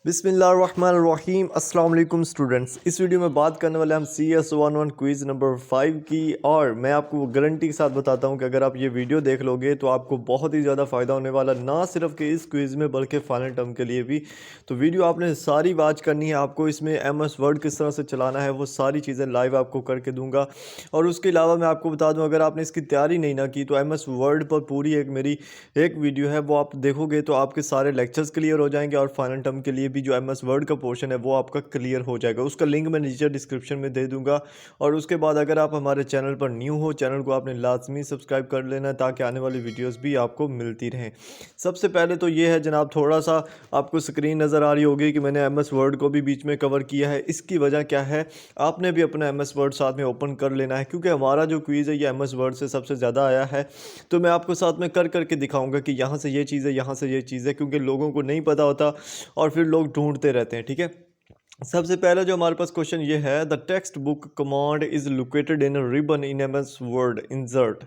बिस्मिल्लाहिर्रहमानिर्रहीम अस्सलाम वालेकुम स्टूडेंट्स। इस वीडियो में बात करने वाले हम CS11 क्विज़ नंबर 5 की। और मैं आपको गारंटी के साथ बताता हूं कि अगर आप ये वीडियो देख लोगे तो आपको बहुत ही ज़्यादा फ़ायदा होने वाला, ना सिर्फ कि इस क्विज़ में बल्कि फाइनल टर्म के लिए भी। तो वीडियो आपने सारी वॉच करनी है। आपको इसमें MS वर्ड किस तरह से चलाना है वो सारी चीज़ें लाइव आपको करके दूँगा। और उसके अलावा मैं आपको बता दूँ, अगर आपने इसकी तैयारी नहीं ना की तो MS वर्ड पर पूरी मेरी एक वीडियो है, वो आप देखोगे तो आपके सारे लेक्चर्स क्लियर हो जाएंगे और फाइनल टर्म के लिए भी जो MS वर्ड का पोर्शन है वो आपका क्लियर हो जाएगा। उसका लिंक मैं नीचे डिस्क्रिप्शन में दे दूंगा। और उसके बाद अगर आप हमारे चैनल पर न्यू हो, चैनल को आपने लाजमी सब्सक्राइब कर लेना है ताकि आने वाली वीडियोस भी आपको मिलती रहें। सबसे पहले तो ये है जनाब, थोड़ा सा आपको स्क्रीन नज़र आ रही होगी कि मैंने MS वर्ड को भी बीच में कवर किया है। इसकी वजह क्या है, आपने भी अपना MS वर्ड साथ में ओपन कर लेना है, क्योंकि हमारा जो क्विज़ है ये MS वर्ड से सबसे ज़्यादा आया है। तो मैं आपको साथ में कर करके दिखाऊंगा कि यहाँ से ये चीज़ है, यहाँ से ये चीज़ है, क्योंकि लोगों को नहीं पता होता और फिर लोग ढूंढते रहते हैं। ठीक है, सबसे पहले जो हमारे पास क्वेश्चन ये है, the text book command is located in ribbon in MS word insert.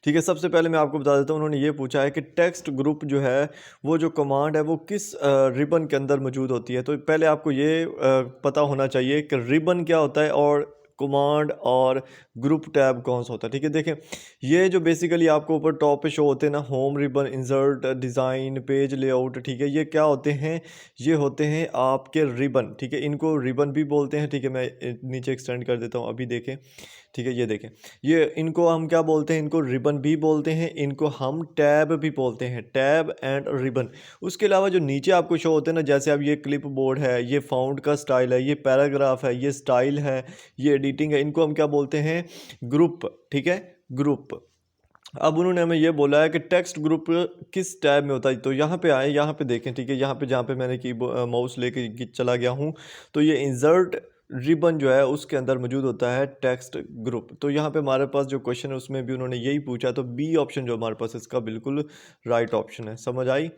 ठीक है, सबसे पहले मैं आपको बता देता हूँ, उन्होंने ये पूछा है कि टेक्स्ट ग्रुप जो है वो जो कमांड है वो किस रिबन के अंदर मौजूद होती है। तो पहले आपको ये पता होना चाहिए कि रिबन क्या होता है और कमांड और ग्रुप टैब कौन सा होता है। ठीक है, देखें ये जो बेसिकली आपको ऊपर टॉप पे शो होते हैं ना, home ribbon, insert, design, page layout. ठीक है, ये क्या होते हैं, ये होते हैं आपके रिबन। ठीक है, इनको रिबन भी बोलते हैं। ठीक है, मैं नीचे एक्सटेंड कर देता हूँ, अभी देखें। ठीक है, ये देखें, ये इनको हम क्या बोलते हैं, इनको रिबन भी बोलते हैं, इनको हम टैब भी बोलते हैं, टैब एंड रिबन। उसके अलावा जो नीचे आपको शो होते हैं ना, जैसे अब ये क्लिप बोर्ड है, ये फाउंड का स्टाइल है, ये पैराग्राफ है, ये स्टाइल है, ये एडिटिंग है, इनको हम क्या बोलते हैं, ग्रुप। ठीक है, ग्रुप। अब उन्होंने हमें ये बोला है कि टेक्स्ट ग्रुप किस टैब में होता है। तो यहाँ पे आए, यहाँ पे देखें। ठीक है, यहाँ पे जहाँ पे मैंने की माउस लेके चला गया हूँ, तो ये इंसर्ट रिबन जो है उसके अंदर मौजूद होता है टेक्स्ट ग्रुप। तो यहाँ पे हमारे पास जो क्वेश्चन है उसमें भी उन्होंने यही पूछा, तो बी ऑप्शन जो हमारे पास इसका बिल्कुल राइट ऑप्शन है। समझ आई।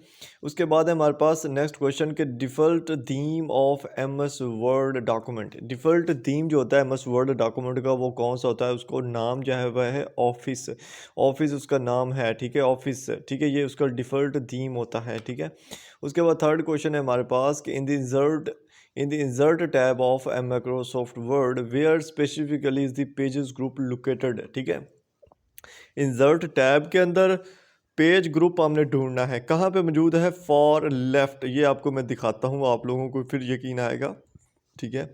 उसके बाद है हमारे पास नेक्स्ट क्वेश्चन के default theme of MS word document. Default theme जो होता है MS वर्ड डॉक्यूमेंट का वो कौन सा होता है, उसको नाम जो है वह है ऑफिस। ऑफिस उसका नाम है। ठीक है, ऑफिस। ठीक है, ये उसका डिफ़ॉल्ट थीम होता है। ठीक है, उसके बाद थर्ड क्वेश्चन है हमारे पास कि in the insert tab of Microsoft Word where specifically is the pages group located. ठीक है, इंसर्ट टैब के अंदर पेज ग्रुप हमने ढूंढना है, कहाँ पे मौजूद है, फॉर लेफ्ट। ये आपको मैं दिखाता हूँ, आप लोगों को फिर यकीन आएगा। ठीक है,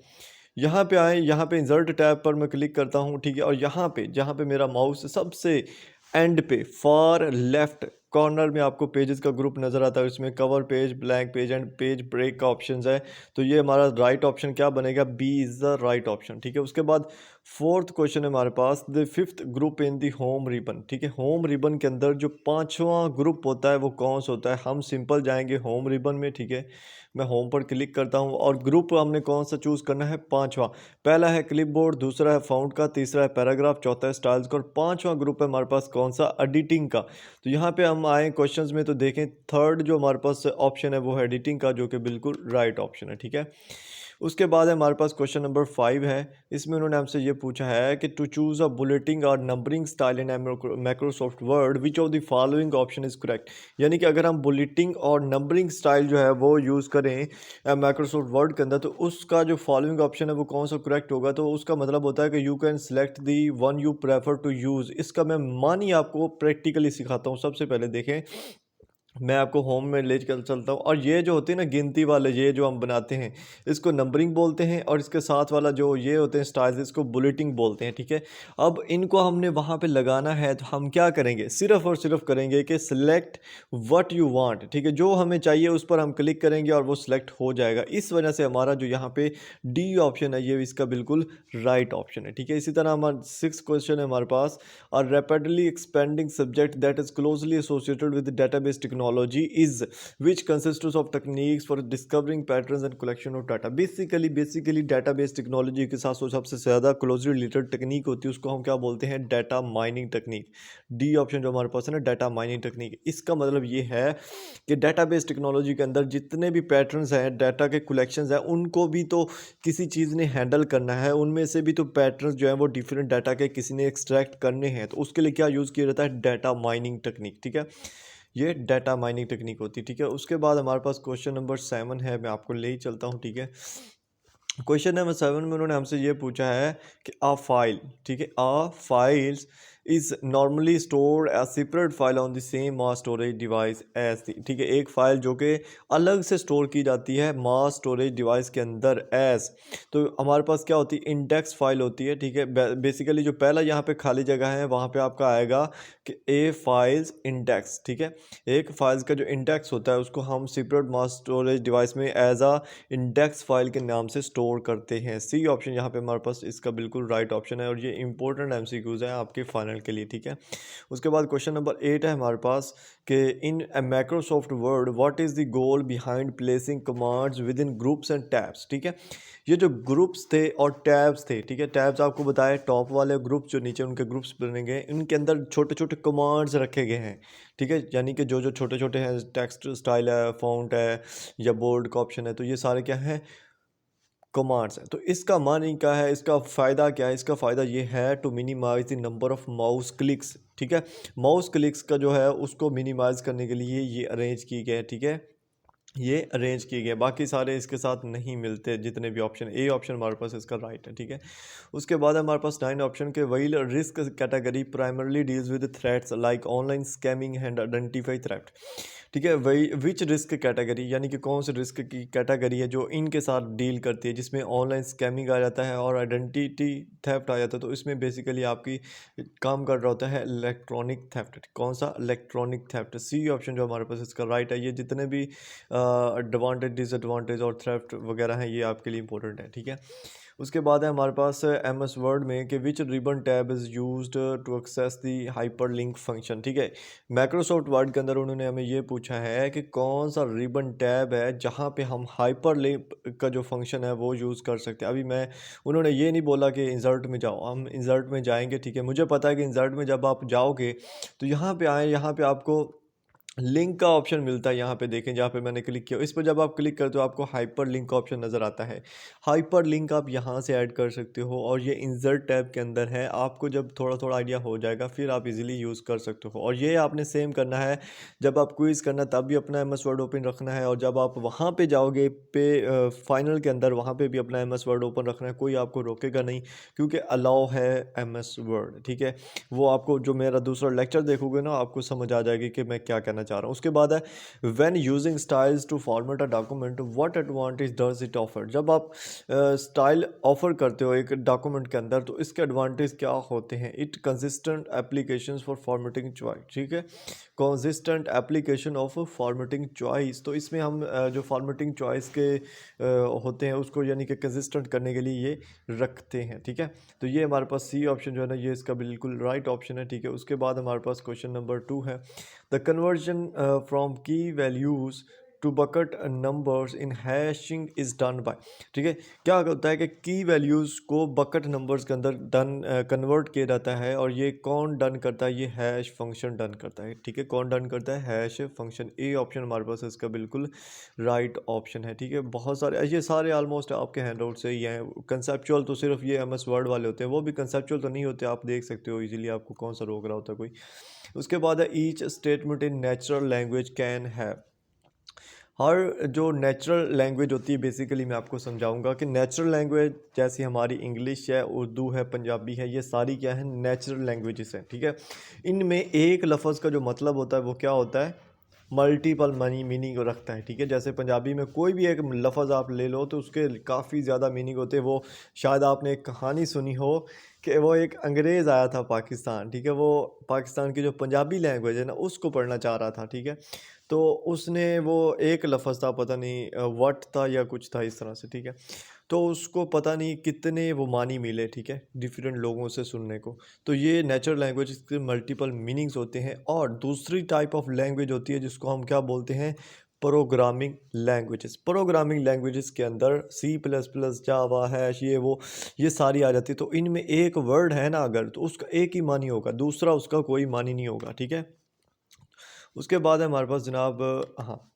यहाँ पे आए, यहाँ पे इंसर्ट टैब पर मैं क्लिक करता हूँ। ठीक है, और यहाँ पे जहाँ पे मेरा माउस सबसे एंड पे फार लेफ्ट कॉर्नर में आपको पेजेस का ग्रुप नज़र आता है, इसमें cover page, blank page and page break का ऑप्शन है। तो ये हमारा राइट ऑप्शन क्या बनेगा, B is the right option. ठीक है, उसके बाद फोर्थ क्वेश्चन है हमारे पास, the fifth group in the home ribbon. ठीक है, होम रिबन के अंदर जो पांचवा ग्रुप होता है वो कौन सा होता है। हम सिंपल जाएंगे होम रिबन में। ठीक है, मैं होम पर क्लिक करता हूँ और ग्रुप हमने कौन सा चूज़ करना है, पांचवा। पहला है क्लिपबोर्ड, दूसरा है फाउंड का, तीसरा है पैराग्राफ, चौथा है स्टाइल्स का, और पांचवा ग्रुप है हमारे पास कौन सा, एडिटिंग का। तो यहाँ पे हम आए क्वेश्चंस में तो देखें थर्ड जो हमारे पास ऑप्शन है वो है एडिटिंग का, जो कि बिल्कुल राइट ऑप्शन है। ठीक है, उसके बाद हमारे पास क्वेश्चन नंबर 5 है। इसमें उन्होंने हमसे ये पूछा है कि टू चूज़ अ बुलेटिंग और numbering style in Microsoft word which of the following option is correct. यानी कि अगर हम बुलेटिंग और नंबरिंग स्टाइल जो है वो यूज़ करें माइक्रोसॉफ्ट वर्ड के अंदर, तो उसका जो फॉलोइंग ऑप्शन है वो कौन सा करेक्ट होगा। तो उसका मतलब होता है कि you can select the one you prefer to use. इसका मैं मानी आपको प्रैक्टिकली सिखाता हूँ। सबसे पहले देखें, मैं आपको होम में ले कर चलता हूँ, और ये जो होते हैं ना गिनती वाले, ये जो हम बनाते हैं इसको नंबरिंग बोलते हैं, और इसके साथ वाला जो ये होते हैं स्टाइल्स, इसको बुलेटिंग बोलते हैं। ठीक है, अब इनको हमने वहाँ पे लगाना है, तो हम क्या करेंगे, सिर्फ और सिर्फ करेंगे कि सिलेक्ट व्हाट यू वांट। ठीक है, जो हमें चाहिए उस पर हम क्लिक करेंगे और वो सिलेक्ट हो जाएगा। इस वजह से हमारा जो यहाँ पे डी ऑप्शन है ये इसका बिल्कुल राइट ऑप्शन है। ठीक है, इसी तरह हमारा 6 क्वेश्चन है हमारे पास, और rapidly expanding subject that is closely associated with database technology is which consists of techniques for discovering patterns and collection of data. Basically database technology के साथ सबसे ज़्यादा क्लोजली रिलेटेड टेक्निक होती है, उसको हम क्या बोलते हैं, data mining technique. D option जो हमारे पास है ना, डाटा माइनिंग टेक्निक। इसका मतलब ये है कि डेटाबेस टेक्नोलॉजी के अंदर जितने भी पैटर्न्स हैं, डाटा के कलेक्शंस हैं, उनको भी तो किसी चीज़ ने हैंडल करना है। उनमें से भी तो पैटर्न्स जो है वो डिफरेंट डाटा के किसी ने एक्सट्रैक्ट करने हैं, तो उसके लिए क्या यूज़ किया जाता है, डाटा माइनिंग टेक्निक। ठीक है, ये डाटा माइनिंग टेक्निक होती है, ठीक है। उसके बाद हमारे पास क्वेश्चन नंबर 7 है, मैं आपको ले ही चलता हूँ, ठीक है। क्वेश्चन नंबर 7 में उन्होंने हमसे ये पूछा है कि अ फाइल, ठीक है, a files is normally stored as separate file on the same mass storage device as the, ठीक है। एक फाइल जो कि अलग से स्टोर की जाती है मास स्टोरेज डिवाइस के अंदर एज, तो हमारे पास क्या होती है, इंडेक्स फाइल होती है, ठीक है। बेसिकली जो पहला यहाँ पे खाली जगह है वहाँ पे आपका आएगा कि ए फाइल्स इंडेक्स, ठीक है। एक फाइल्स का जो इंडेक्स होता है उसको हम सेपरेट मास स्टोरेज डिवाइस में एज अ इंडेक्स फाइल के नाम से स्टोर करते हैं। सी ऑप्शन यहाँ पे हमारे पास इसका बिल्कुल राइट ऑप्शन है, और ये इंपॉर्टेंट एमसीक्यूज है आपके फाइनल के लिए, ठीक है। उसके बाद क्वेश्चन नंबर 8 है हमारे पास कि in a Microsoft Word what is the goal behind placing commands within groups and tabs, ठीक है। ये जो ग्रुप्स थे और टैब्स थे, ठीक है, टैब्स आपको बताया टॉप वाले ग्रुप जो नीचे उनके ग्रुप्स बने गए, इनके अंदर छोटे छोटे कमांड्स रखे गए हैं, ठीक है। यानी कि जो जो छोटे छोटे हैं, टेक्स्ट स्टाइल है, फ़ॉन्ट है या बोल्ड का ऑप्शन है, तो ये सारे क्या हैं, कमांड्स हैं। तो इसका मानी क्या है, इसका फ़ायदा क्या है, इसका फ़ायदा ये है to minimise the number of mouse clicks, ठीक है। माउस क्लिक्स का जो है उसको मिनिमाइज़ करने के लिए ये अरेंज की गए, ठीक है, ये अरेंज किए गए। बाकी सारे इसके साथ नहीं मिलते, जितने भी ऑप्शन, ए ऑप्शन हमारे पास इसका राइट है, ठीक है। उसके बाद हमारे पास 9 ऑप्शन के वही risk category primarily deals with threats like online scamming and identify threat, ठीक है। वही विच रिस्क कैटेगरी, यानी कि कौन से रिस्क की कैटेगरी है जो इनके साथ डील करती है, जिसमें ऑनलाइन स्कैमिंग आ जाता है और आइडेंटिटी थेफ्ट आ जाता है। तो इसमें बेसिकली आपकी काम कर रहा होता है इलेक्ट्रॉनिक थेफ्ट। कौन सा, इलेक्ट्रॉनिक थेफ्ट। सी ऑप्शन जो हमारे पास इसका राइट है। ये जितने भी एडवांटेज डिसएडवांटेज और थ्रेफ्ट वगैरह हैं ये आपके लिए इंपॉर्टेंट है, ठीक है। उसके बाद है हमारे पास एम एस वर्ड में कि which ribbon tab is used to access the hyperlink function, ठीक है। माइक्रोसॉफ्ट वर्ड के अंदर उन्होंने हमें ये पूछा है कि कौन सा रिबन टैब है जहाँ पे हम हाइपर लिंक का जो फंक्शन है वो यूज़ कर सकते हैं। अभी मैं, उन्होंने ये नहीं बोला कि इंसर्ट में जाओ, हम इंसर्ट में जाएंगे, ठीक है। मुझे पता है कि इंसर्ट में जब आप जाओगे तो यहाँ पे आए, यहाँ पे आपको लिंक का ऑप्शन मिलता है। यहाँ पे देखें जहाँ पे मैंने क्लिक किया, इस पर जब आप क्लिक करते हो आपको हाइपर लिंक का ऑप्शन नज़र आता है। हाइपर लिंक आप यहाँ से ऐड कर सकते हो, और ये इंसर्ट टैब के अंदर है। आपको जब थोड़ा थोड़ा आइडिया हो जाएगा फिर आप इजीली यूज़ कर सकते हो। और ये आपने सेम करना है, जब आप क्विज़ करना तब भी अपना एम एस वर्ड ओपन रखना है, और जब आप वहाँ पर जाओगे पे फाइनल के अंदर वहाँ पर भी अपना एम एस वर्ड ओपन रखना है। कोई आपको रोकेगा नहीं, क्योंकि अलाउ है एम एस वर्ड, ठीक है। वो आपको जो मेरा दूसरा लेक्चर देखोगे ना आपको समझ आ जाएगी कि मैं क्या कहना चाह रहा हूँ। उसके बाद है when using styles to format a document what advantage does it offer. जब आप स्टाइल ऑफर करते हो एक डॉक्यूमेंट के अंदर तो इसके एडवांटेज क्या होते हैं। It consistent applications for formatting choice, ठीक है, consistent application of formatting choice. तो इसमें हम जो फॉर्मेटिंग चॉइस के होते हैं उसको यानी कि कंसिस्टेंट करने के लिए ये रखते हैं, ठीक है। तो ये हमारे पास सी ऑप्शन जो है ना ये इसका बिल्कुल राइट ऑप्शन है, ठीक है। उसके बाद हमारे पास क्वेश्चन नंबर 2 है the conversion from key values to bucket numbers in hashing is done by, ठीक है। क्या होता है कि की वैल्यूज़ को बकेट नंबर्स के अंदर डन कन्वर्ट किया जाता है, और ये कौन डन करता है, ये हैश फंक्शन डन करता है, ठीक है। कौन डन करता है, हैश फंक्शन। ए ऑप्शन हमारे पास इसका बिल्कुल राइट ऑप्शन है, ठीक है। बहुत सारे ये सारे ऑलमोस्ट आपके हैंडआउट से ही हैं। कंसेप्चुअल तो सिर्फ ये एम एस वर्ड वाले होते हैं, वो भी कंसेप्चुअल तो नहीं होते, आप देख सकते हो इजीली आपको कौन सा रोक रहा होता है कोई। उसके बाद है each statement in natural language can have. हर जो नेचुरल लैंग्वेज होती है बेसिकली मैं आपको समझाऊंगा कि नेचुरल लैंग्वेज जैसी हमारी इंग्लिश है, उर्दू है, पंजाबी है, ये सारी क्या है, नेचुरल लैंग्वेजेस हैं, ठीक है। इनमें एक लफ्ज़ का जो मतलब होता है वो क्या होता है, मल्टीपल मनी मीनिंग रखता है, ठीक है। जैसे पंजाबी में कोई भी एक लफ्ज़ आप ले लो तो उसके काफ़ी ज़्यादा मीनिंग होते हैं। वो शायद आपने एक कहानी सुनी हो कि वो एक अंग्रेज़ आया था पाकिस्तान, ठीक है। वो पाकिस्तान की जो पंजाबी लैंग्वेज है ना उसको पढ़ना चाह रहा था, ठीक है। तो उसने वो एक लफ्ज़ था, पता नहीं व्हाट था या कुछ था इस तरह से, ठीक है। तो उसको पता नहीं कितने वो मानी मिले, ठीक है, डिफरेंट लोगों से सुनने को। तो ये नेचुरल लैंग्वेज के मल्टीपल मीनिंग्स होते हैं। और दूसरी टाइप ऑफ लैंग्वेज होती है जिसको हम क्या बोलते हैं, प्रोग्रामिंग लैंग्वेजेस। प्रोग्रामिंग लैंग्वेजेस के अंदर सी प्लस प्लस, जावा, हैश, ये वो, ये सारी आ जाती है। तो इनमें एक वर्ड है ना अगर, तो उसका एक ही मानी होगा, दूसरा उसका कोई मानी नहीं होगा, ठीक है। उसके बाद है हमारे पास जनाब, हाँ,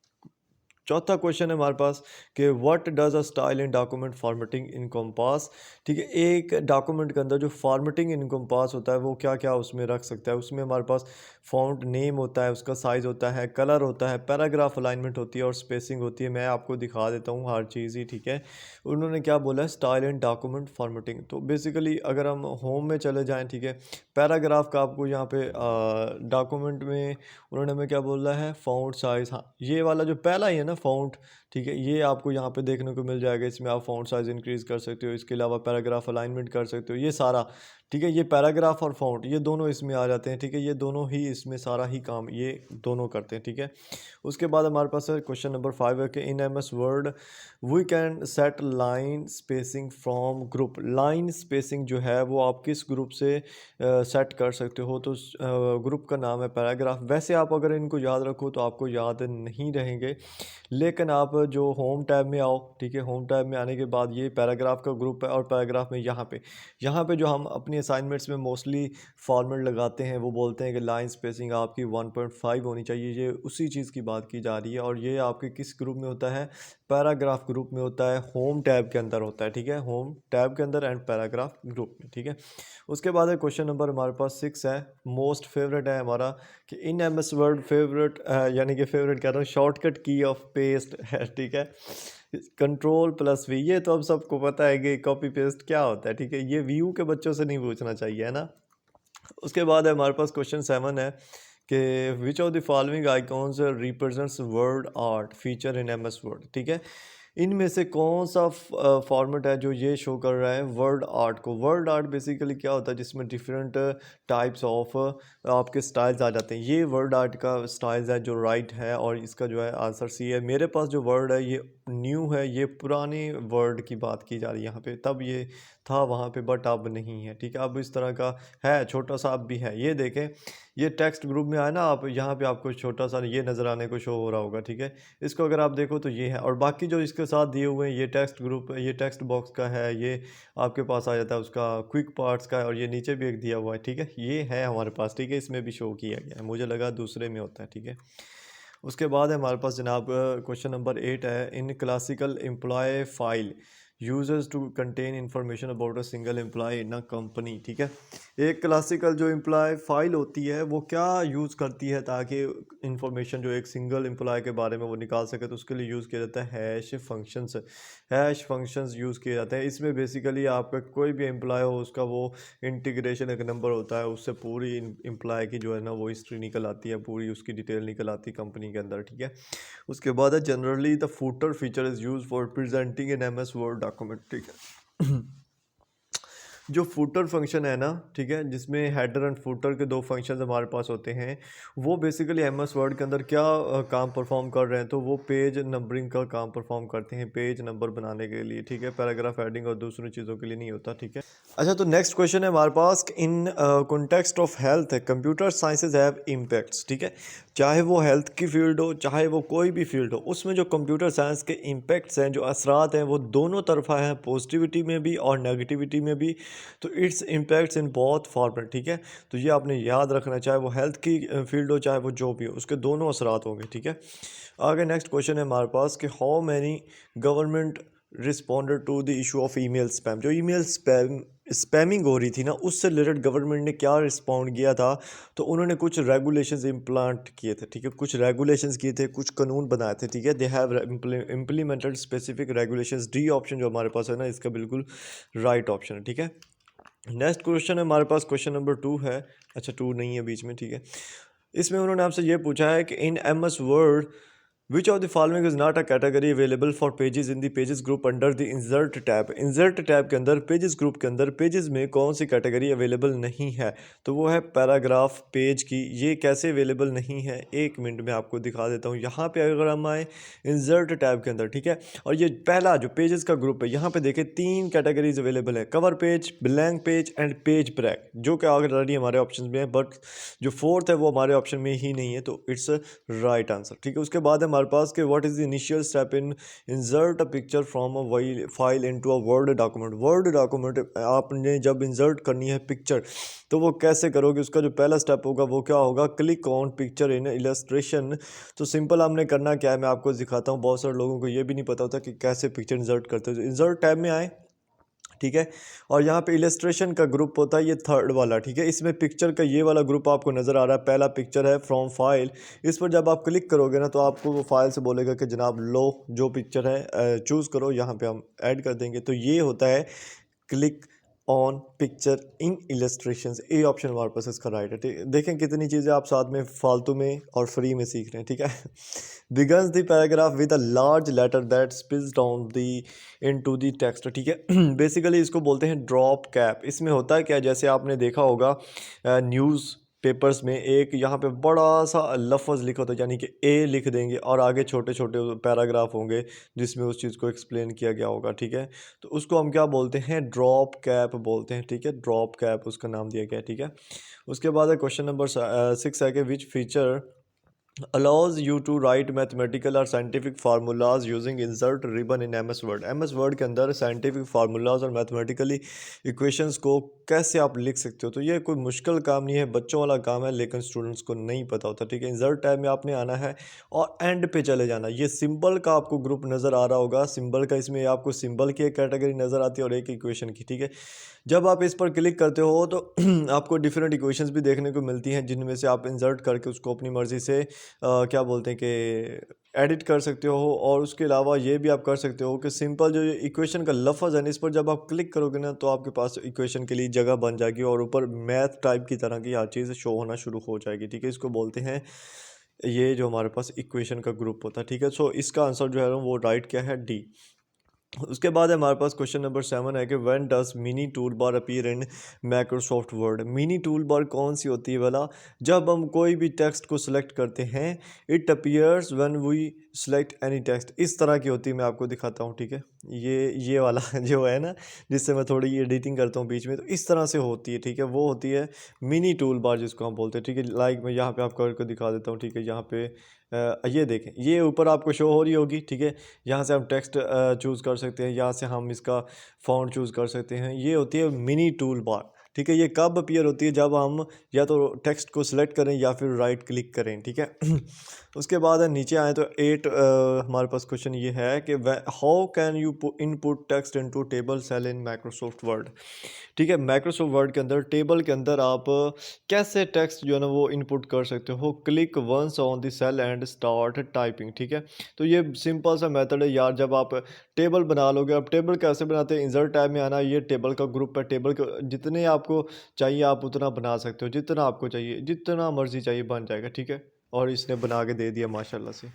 चौथा क्वेश्चन है हमारे पास कि what does a style in document formatting in compass, ठीक है। एक डॉक्यूमेंट के अंदर जो फॉर्मेटिंग इन कॉम्पास होता है वो क्या क्या उसमें रख सकता है। उसमें हमारे पास फ़ॉन्ट नेम होता है, उसका साइज़ होता है, कलर होता है, पैराग्राफ अलाइनमेंट होती है और स्पेसिंग होती है। मैं आपको दिखा देता हूँ हर चीज़ ही, ठीक है। उन्होंने क्या बोला है, स्टाइल एंड डॉक्यूमेंट फॉर्मेटिंग। तो बेसिकली अगर हम होम में चले जाएँ, ठीक है, पैराग्राफ का आपको यहाँ पे डॉक्यूमेंट में उन्होंने हमें क्या बोला है, फ़ॉन्ट साइज़। हाँ, ये वाला जो पहला ही है ना फ़ॉन्ट, ठीक है, ये आपको यहाँ पे देखने को मिल जाएगा। इसमें आप फ़ॉन्ट साइज़ इंक्रीज़ कर सकते हो, इसके अलावा पैराग्राफ अलाइनमेंट कर सकते हो, ये सारा, ठीक है। ये पैराग्राफ और फ़ॉन्ट ये दोनों इसमें आ जाते हैं, ठीक है। ये दोनों ही इसमें सारा ही काम ये दोनों करते हैं, ठीक है। उसके बाद हमारे पास है क्वेश्चन नंबर 5 है कि in MS Word we can set line spacing from group. Line spacing जो है वो आप किस ग्रुप से सेट कर सकते हो, तो ग्रुप का नाम है पैराग्राफ। वैसे आप अगर इनको याद रखो तो आपको याद नहीं रहेंगे, लेकिन आप जो होम टैब में आओ, ठीक है, होम टैब में आने के बाद ये पैराग्राफ का ग्रुप है और पैराग्राफ में यहाँ पे जो हम अपनी असाइनमेंट्स में मोस्टली फॉर्मेट लगाते हैं वो बोलते हैं कि लाइन स्पेसिंग आपकी 1.5 होनी चाहिए। ये उसी चीज़ की बात की जा रही है और ये आपके किस ग्रुप में होता है, पैराग्राफ ग्रुप में होता है, होम टैब के अंदर होता है, ठीक है, होम टैब के अंदर एंड पैराग्राफ ग्रुप में, ठीक है। उसके बाद है क्वेश्चन नंबर हमारे पास 6 है, मोस्ट फेवरेट है हमारा, कि in M S Word favourite, यानी कि फेवरेट कह रहा हूँ, शॉर्टकट की ऑफ पेस्ट है, ठीक है, कंट्रोल+V। ये तो अब सबको पता है कि कॉपी पेस्ट क्या होता है, ठीक है। ये व्यू के बच्चों से नहीं पूछना चाहिए, है ना। उसके बाद है हमारे पास क्वेश्चन 7 है कि which of the following icons represents Word Art feature in M S Word, ठीक है। इनमें से कौन सा फॉर्मेट है जो ये शो कर रहा है वर्ड आर्ट को। वर्ड आर्ट बेसिकली क्या होता है, जिसमें डिफरेंट टाइप्स ऑफ आपके स्टाइल्स आ जाते हैं। ये वर्ड आर्ट का स्टाइल्स है जो राइट है, और इसका जो है आंसर सी है। मेरे पास जो वर्ड है ये न्यू है, ये पुराने वर्ड की बात की जा रही है यहाँ पे, तब ये था वहाँ पे बट अब नहीं है, ठीक है। अब इस तरह का है, छोटा सा अब भी है। ये देखें, ये टेक्स्ट ग्रुप में आए ना, आप यहाँ पे आपको छोटा सा ये नज़र आने को शो हो रहा होगा, ठीक है। इसको अगर आप देखो तो ये है, और बाकी जो इसके साथ दिए हुए हैं ये टेक्स्ट ग्रुप, ये टेक्स्ट बॉक्स का है, ये आपके पास आ जाता है उसका क्विक पार्ट्स का है, और ये नीचे भी एक दिया हुआ है, ठीक है। ये है हमारे पास, ठीक है, इसमें भी शो किया गया है, मुझे लगा दूसरे में होता है, ठीक है। उसके बाद है हमारे पास जनाब क्वेश्चन नंबर 8 है, in classical employ file users to contain information about a single employ in a company, ठीक है। एक क्लासिकल जो एम्प्लॉय फाइल होती है वो क्या यूज़ करती है ताकि इंफॉर्मेशन जो एक सिंगल एम्प्लॉय के बारे में वो निकाल सके, तो उसके लिए यूज़ किया जाता है hash functions. Hash functions use किए जाते हैं। इसमें बेसिकली आपका कोई भी एम्प्लॉय हो, उसका वो इंटीग्रेशन एक नंबर होता है, उससे पूरी एम्प्लॉय की जो है ना वो हिस्ट्री निकल आती है, पूरी उसकी डिटेल निकल आती है कंपनी के अंदर, ठीक है। उसके बाद है generally the footer feature is use for presenting in M S Word document, ठीक है। जो फूटर फंक्शन है ना, ठीक है, जिसमें हेडर एंड फूटर के दो फंक्शंस हमारे पास होते हैं, वो बेसिकली एम एस वर्ड के अंदर क्या काम परफॉर्म कर रहे हैं, तो वो पेज नंबरिंग का काम परफॉर्म करते हैं, पेज नंबर बनाने के लिए, ठीक है, पैराग्राफ हेडिंग और दूसरी चीज़ों के लिए नहीं होता, ठीक है। अच्छा, तो नेक्स्ट क्वेश्चन है हमारे पास, in context of health computer sciences have impacts, ठीक है। चाहे वो हेल्थ की फील्ड हो, चाहे वो कोई भी फील्ड हो, उसमें जो कंप्यूटर साइंस के इम्पैक्ट्स हैं, जो असरात हैं, वो दोनों तरफा हैं, पॉजिटिविटी में भी और नेगेटिविटी में भी। तो इट्स इम्पैक्ट्स इन बहुत फॉर्मेट, ठीक है। तो ये आपने याद रखना, चाहे वो हेल्थ की फील्ड हो, चाहे वो जो भी हो, उसके दोनों असरात होंगे, ठीक है। आगे नेक्स्ट क्वेश्चन है हमारे पास कि how many government responded to the issue of email spam. जो ईमेल स्पैमिंग हो रही थी ना, उससे रिलेटेड गवर्नमेंट ने क्या रिस्पॉन्ड किया था, तो उन्होंने कुछ रेगुलेशंस इम्प्लांट किए थे, ठीक है, कुछ रेगुलेशंस किए थे, कुछ कानून बनाए थे, ठीक है। They have implemented specific regulations. D option जो हमारे पास है ना, इसका बिल्कुल राइट ऑप्शन है, ठीक है। नेक्स्ट क्वेश्चन है हमारे पास, क्वेश्चन नंबर 2 है। अच्छा, 2 नहीं है बीच में, ठीक है। इसमें उन्होंने आपसे ये पूछा है कि in M S Word which of the following is not a category available for pages in the pages group under the insert tab. Insert tab के अंदर पेजेस ग्रुप के अंदर पेजेस में कौन सी कैटेगरी अवेलेबल नहीं है, तो वो है पैराग्राफ पेज की। ये कैसे अवेलेबल नहीं है, एक मिनट में आपको दिखा देता हूँ। यहाँ पे अगर हम आए इंसर्ट टैब के अंदर, ठीक है, और ये पहला जो पेजेस का ग्रुप है, यहाँ पे देखें 3 कैटेगरीज अवेलेबल है, cover page, blank page and page break, जो कि ऑलरेडी हमारे ऑप्शन में है, बट जो फोर्थ है वो हमारे ऑप्शन में ही नहीं है, तो इट्स राइट आंसर, ठीक है। उसके बाद हमारे पास कि what is the initial step in insert a picture from a file into a word document. Word document आपने जब इंसर्ट करनी है पिक्चर, तो वो कैसे करोगे, उसका जो पहला स्टेप होगा वो क्या होगा, click on picture in illustration. तो सिंपल हमने करना क्या है, मैं आपको दिखाता हूँ। बहुत सारे लोगों को ये भी नहीं पता होता कि कैसे पिक्चर इंसर्ट करते हैं। इंसर्ट टैब में आए, ठीक है। और यहाँ पे इलस्ट्रेशन का ग्रुप होता है ये थर्ड वाला, ठीक है। इसमें पिक्चर का ये वाला ग्रुप आपको नज़र आ रहा है, पहला पिक्चर है फ्रॉम फाइल। इस पर जब आप क्लिक करोगे ना तो आपको वो फाइल से बोलेगा कि जनाब लो जो पिक्चर है चूज़ करो, यहाँ पे हम ऐड कर देंगे। तो ये होता है click on picture in illustrations, A option हमारे पास इसका राइट है, ठीक है। देखें कितनी चीज़ें आप साथ में फालतू में और फ्री में सीख रहे हैं, ठीक है। Begins the paragraph with a large letter that spills down the into the text, ठीक है। बेसिकली इसको बोलते हैं ड्रॉप कैप। इसमें होता है क्या, जैसे आपने देखा होगा न्यूज़ पेपर्स में एक यहाँ पे बड़ा सा लफ्ज़ लिखा होता है, यानी कि ए लिख देंगे और आगे छोटे छोटे पैराग्राफ होंगे जिसमें उस चीज़ को एक्सप्लेन किया गया होगा, ठीक है। तो उसको हम क्या बोलते हैं, ड्रॉप कैप बोलते हैं, ठीक है। ड्रॉप कैप उसका नाम दिया गया है, ठीक है। उसके बाद है क्वेश्चन नंबर 6 है कि which feature allows you to write mathematical or scientific formulas using insert ribbon in MS Word। MS Word के अंदर scientific formulas और mathematically equations को कैसे आप लिख सकते हो। तो ये कोई मुश्किल काम नहीं है, बच्चों वाला काम है, लेकिन स्टूडेंट्स को नहीं पता होता, ठीक है। इंसर्ट टैब में आपने आना है और एंड पे चले जाना। ये सिंबल का आपको ग्रुप नज़र आ रहा होगा, सिंबल का, इसमें आपको सिंबल की एक कैटेगरी नज़र आती है और एक इक्वेशन की, ठीक है। जब आप इस पर क्लिक करते हो तो आपको डिफरेंट इक्वेशंस भी देखने को मिलती हैं, जिनमें से आप इंसर्ट करके उसको अपनी मर्ज़ी से क्या बोलते हैं कि एडिट कर सकते हो। और उसके अलावा ये भी आप कर सकते हो कि सिंपल जो इक्वेशन का लफ्ज़ है ना, इस पर जब आप क्लिक करोगे ना तो आपके पास इक्वेशन के लिए जगह बन जाएगी और ऊपर मैथ टाइप की तरह की हर चीज़ शो होना शुरू हो जाएगी, ठीक है। इसको बोलते हैं, ये जो हमारे पास इक्वेशन का ग्रुप होता है, ठीक है। सो इसका आंसर जो है वो राइट क्या है, डी। उसके बाद हमारे पास क्वेश्चन नंबर 7 है कि when does mini tool bar appear in Microsoft word. Mini tool bar कौन सी होती है वाला, जब हम कोई भी टेक्स्ट को सिलेक्ट करते हैं, it appears when we select any text. इस तरह की होती है, मैं आपको दिखाता हूँ, ठीक है। ये वाला जो है ना, जिससे मैं थोड़ी एडिटिंग करता हूँ बीच में, तो इस तरह से होती है, ठीक है। वो होती है मिनी टूल बार जिसको हम बोलते हैं, ठीक है। लाइक मैं यहाँ पे आपको करके दिखा देता हूँ, ठीक है। यहाँ पे ये देखें, ये ऊपर आपको शो हो रही होगी, ठीक है। यहाँ से हम टेक्स्ट चूज़ कर सकते हैं, यहाँ से हम इसका फ़ॉन्ट चूज़ कर सकते हैं। ये होती है मिनी टूल बार, ठीक है। ये कब अपीयर होती है, जब हम या तो टेक्स्ट को सिलेक्ट करें या फिर राइट क्लिक करें, ठीक है। उसके बाद नीचे आए तो 8 हमारे पास क्वेश्चन ये है कि how can you input text into table cell in Microsoft Word, ठीक है। माइक्रोसॉफ्ट वर्ड के अंदर टेबल के अंदर आप कैसे टेक्स्ट जो है ना वो इनपुट कर सकते हो। Click once on the cell and start typing, ठीक है। तो ये सिंपल सा मेथड है यार। जब आप टेबल बना लोगे, अब टेबल कैसे बनाते हैं, इंसर्ट टैब में आना, ये टेबल का ग्रुप है, टेबल के जितने आपको चाहिए आप उतना बना सकते हो, जितना आपको चाहिए, जितना मर्जी चाहिए बन जाएगा, ठीक है। और इसने बना के दे दिया माशाल्लाह से,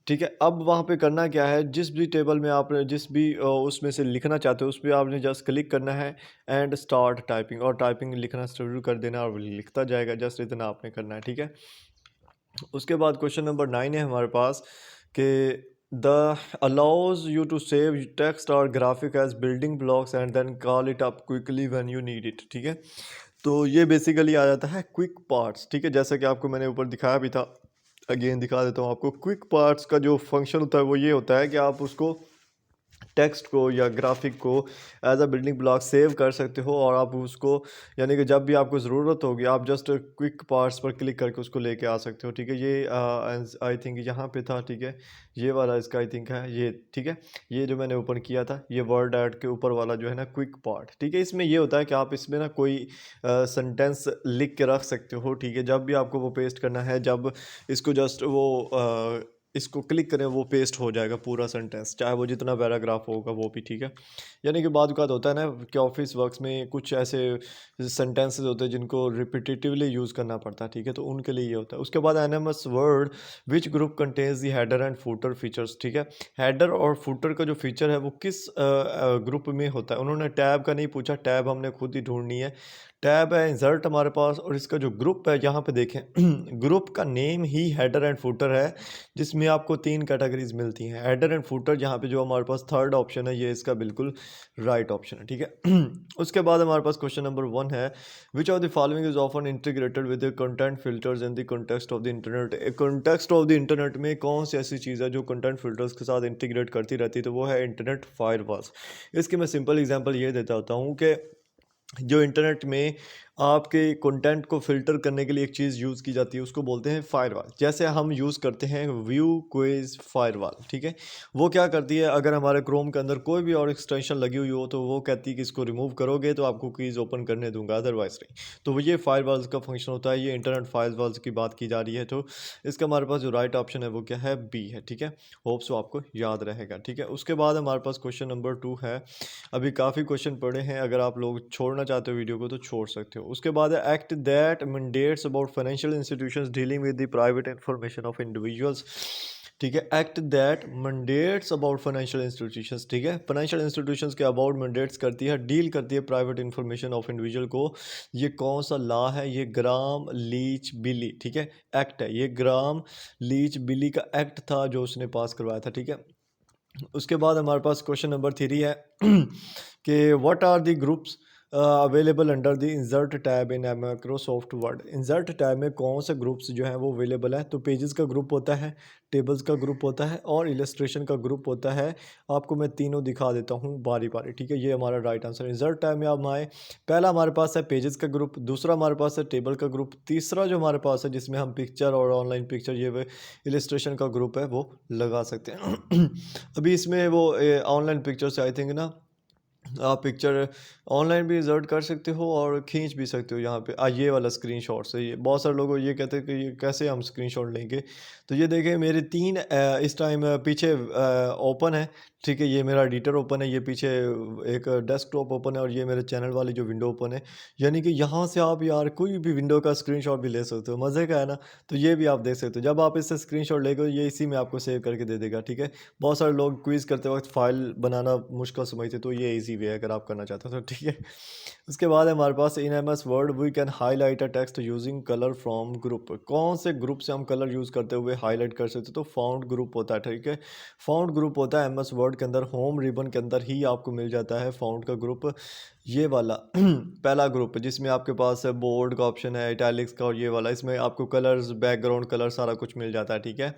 ठीक है। अब वहाँ पे करना क्या है, जिस भी टेबल में आप जिस भी उसमें से लिखना चाहते हो उस पर आपने जस्ट क्लिक करना है एंड स्टार्ट टाइपिंग, और टाइपिंग लिखना शुरू कर देना और वो लिखता जाएगा, जस्ट इतना आपने करना है, ठीक है। उसके बाद क्वेश्चन नंबर 9 है हमारे पास कि the allows you to save text और graphic as building blocks and then call it up quickly when you need it, ठीक है। तो ये बेसिकली आ जाता है क्विक पार्ट्स, ठीक है। जैसा कि आपको मैंने ऊपर दिखाया भी था, अगेन दिखा देता हूँ आपको। क्विक पार्ट्स का जो फंक्शन होता है वो ये होता है कि आप उसको टेक्स्ट को या ग्राफिक को as a building block save कर सकते हो, और आप उसको यानी कि जब भी आपको ज़रूरत होगी आप जस्ट क्विक पार्ट्स पर क्लिक करके उसको लेके आ सकते हो, ठीक है। ये आई थिंक यहाँ पे था, ठीक है। ये वाला इसका आई थिंक है ये, ठीक है। ये जो मैंने ओपन किया था ये वर्ड ऐड के ऊपर वाला जो है ना क्विक पार्ट, ठीक है। इसमें ये होता है कि आप इसमें ना कोई सेंटेंस लिख के रख सकते हो, ठीक है। जब भी आपको वो पेस्ट करना है, जब इसको जस्ट वो इसको क्लिक करें वो पेस्ट हो जाएगा पूरा सेंटेंस, चाहे वो जितना पैराग्राफ होगा वो भी, ठीक है। यानी कि बाद का होता है ना कि ऑफिस वर्क्स में कुछ ऐसे सेंटेंसेस होते हैं जिनको रिपीटेटिवली यूज़ करना पड़ता है, ठीक है। तो उनके लिए ये होता है। उसके बाद NMS word which group contains the header and footer features, ठीक है। हेडर और फुटर का जो फीचर है वो किस ग्रुप में होता है। उन्होंने टैब का नहीं पूछा, टैब हमने खुद ही ढूंढनी है। टैब है इंसर्ट हमारे पास, और इसका जो ग्रुप है यहाँ पे देखें ग्रुप का name he header and footer है, जिसमें आपको 3 कैटेगरीज मिलती हैं, हेडर एंड फुटर। यहाँ पे जो हमारे पास थर्ड ऑप्शन है ये इसका बिल्कुल राइट ऑप्शन है, ठीक है। उसके बाद हमारे पास क्वेश्चन नंबर 1 है which of the following is often integrated with the content filters in the context of the internet. Context of the internet में कौन सी ऐसी चीज़ है जो कंटेंट फिल्टर्स के साथ इंटीग्रेट करती रहती है, तो वो है इंटरनेट फायरवॉल्स। इसकी मैं सिंपल एग्जांपल ये देता होता हूँ कि जो इंटरनेट में आपके कंटेंट को फ़िल्टर करने के लिए एक चीज़ यूज़ की जाती है, उसको बोलते हैं फायरवॉल। जैसे हम यूज़ करते हैं व्यू क्विज़ फायरवॉल, ठीक है। वो क्या करती है, अगर हमारे क्रोम के अंदर कोई भी और एक्सटेंशन लगी हुई हो तो वो कहती है कि इसको रिमूव करोगे तो आपको क्विज़ ओपन करने दूंगा, अदरवाइज नहीं। तो वो ये फायरवॉल्स का फंक्शन होता है। ये इंटरनेट फायरवॉल्स की बात की जा रही है, तो इसका हमारे पास जो राइट ऑप्शन है वो क्या है, बी है, ठीक है। होप सो आपको याद रहेगा, ठीक है। उसके बाद हमारे पास क्वेश्चन नंबर 2 है। अभी काफ़ी क्वेश्चन पड़े हैं, अगर आप लोग छोड़ना चाहते हो वीडियो को तो छोड़ सकते हो। उसके बाद है act that mandates about financial institutions dealing with the private information of individuals, ठीक है। Act that mandates about financial institutions, ठीक है। फाइनेंशियल इंस्टीट्यूशंस के अबाउट मैंडेट्स करती है, डील करती है प्राइवेट इंफॉर्मेशन ऑफ इंडिविजुअल को। ये कौन सा लॉ है, ये ग्राम लीच बिली, ठीक है, एक्ट है। ये ग्राम लीच बिली का एक्ट था जो उसने पास करवाया था, ठीक है। उसके बाद हमारे पास क्वेश्चन नंबर 3 है कि what are the groups available under the insert tab in Microsoft Word. Insert tab में कौन से ग्रुप्स जो हैं वो अवेलेबल है, तो पेजेस का ग्रुप होता है, टेबल्स का ग्रुप होता है और इलस्ट्रेशन का ग्रुप होता है। आपको मैं तीनों दिखा देता हूँ बारी बारी, ठीक है। ये हमारा राइट आंसर। इंसर्ट टैब में आप आए, पहला हमारे पास है पेजेस का ग्रुप, दूसरा हमारे पास है टेबल का ग्रुप, तीसरा जो हमारे पास है जिसमें हम पिक्चर और ऑनलाइन पिक्चर ये इलस्ट्रेशन का ग्रुप है वो लगा सकते हैं। अभी इसमें वो ऑनलाइन पिक्चर से आई थिंक ना, आप पिक्चर ऑनलाइन भी इंसर्ट कर सकते हो और खींच भी सकते हो। यहाँ पे ये वाला स्क्रीनशॉट से, ये बहुत सारे लोग ये कहते हैं कि ये कैसे हम स्क्रीनशॉट लेंगे। तो ये देखें मेरे 3 इस टाइम पीछे ओपन है, ठीक है। ये मेरा एडिटर ओपन है, ये पीछे एक डेस्कटॉप ओपन है और ये मेरे चैनल वाली जो विंडो ओपन है। यानी कि यहाँ से आप यार कोई भी विंडो का स्क्रीनशॉट भी ले सकते हो, मज़े का है ना। तो ये भी आप देख सकते हो, जब आप इससे स्क्रीनशॉट लेगे ये इसी में आपको सेव करके दे देगा, ठीक है। बहुत सारे लोग क्विज़ करते वक्त फ़ाइल बनाना मुश्किल समझते, तो ये ईजी वे है अगर आप करना चाहते हो तो, ठीक है। उसके बाद हमारे पास in M S Word we can highlight a text using colour from group. कौन से ग्रुप से हम कलर यूज़ करते हुए हाईलाइट कर सकते हो, तो फाउंड ग्रुप होता है, ठीक है। फाउंड ग्रुप होता है एम एस वर्ड के अंदर, होम रिबन के अंदर ही आपको मिल जाता है फाउंड का ग्रुप, ये वाला पहला ग्रुप जिसमें आपके पास है बोर्ड का ऑप्शन है, इटैलिक्स का, और ये वाला इसमें आपको कलर्स, बैकग्राउंड कलर सारा कुछ मिल जाता है, ठीक है।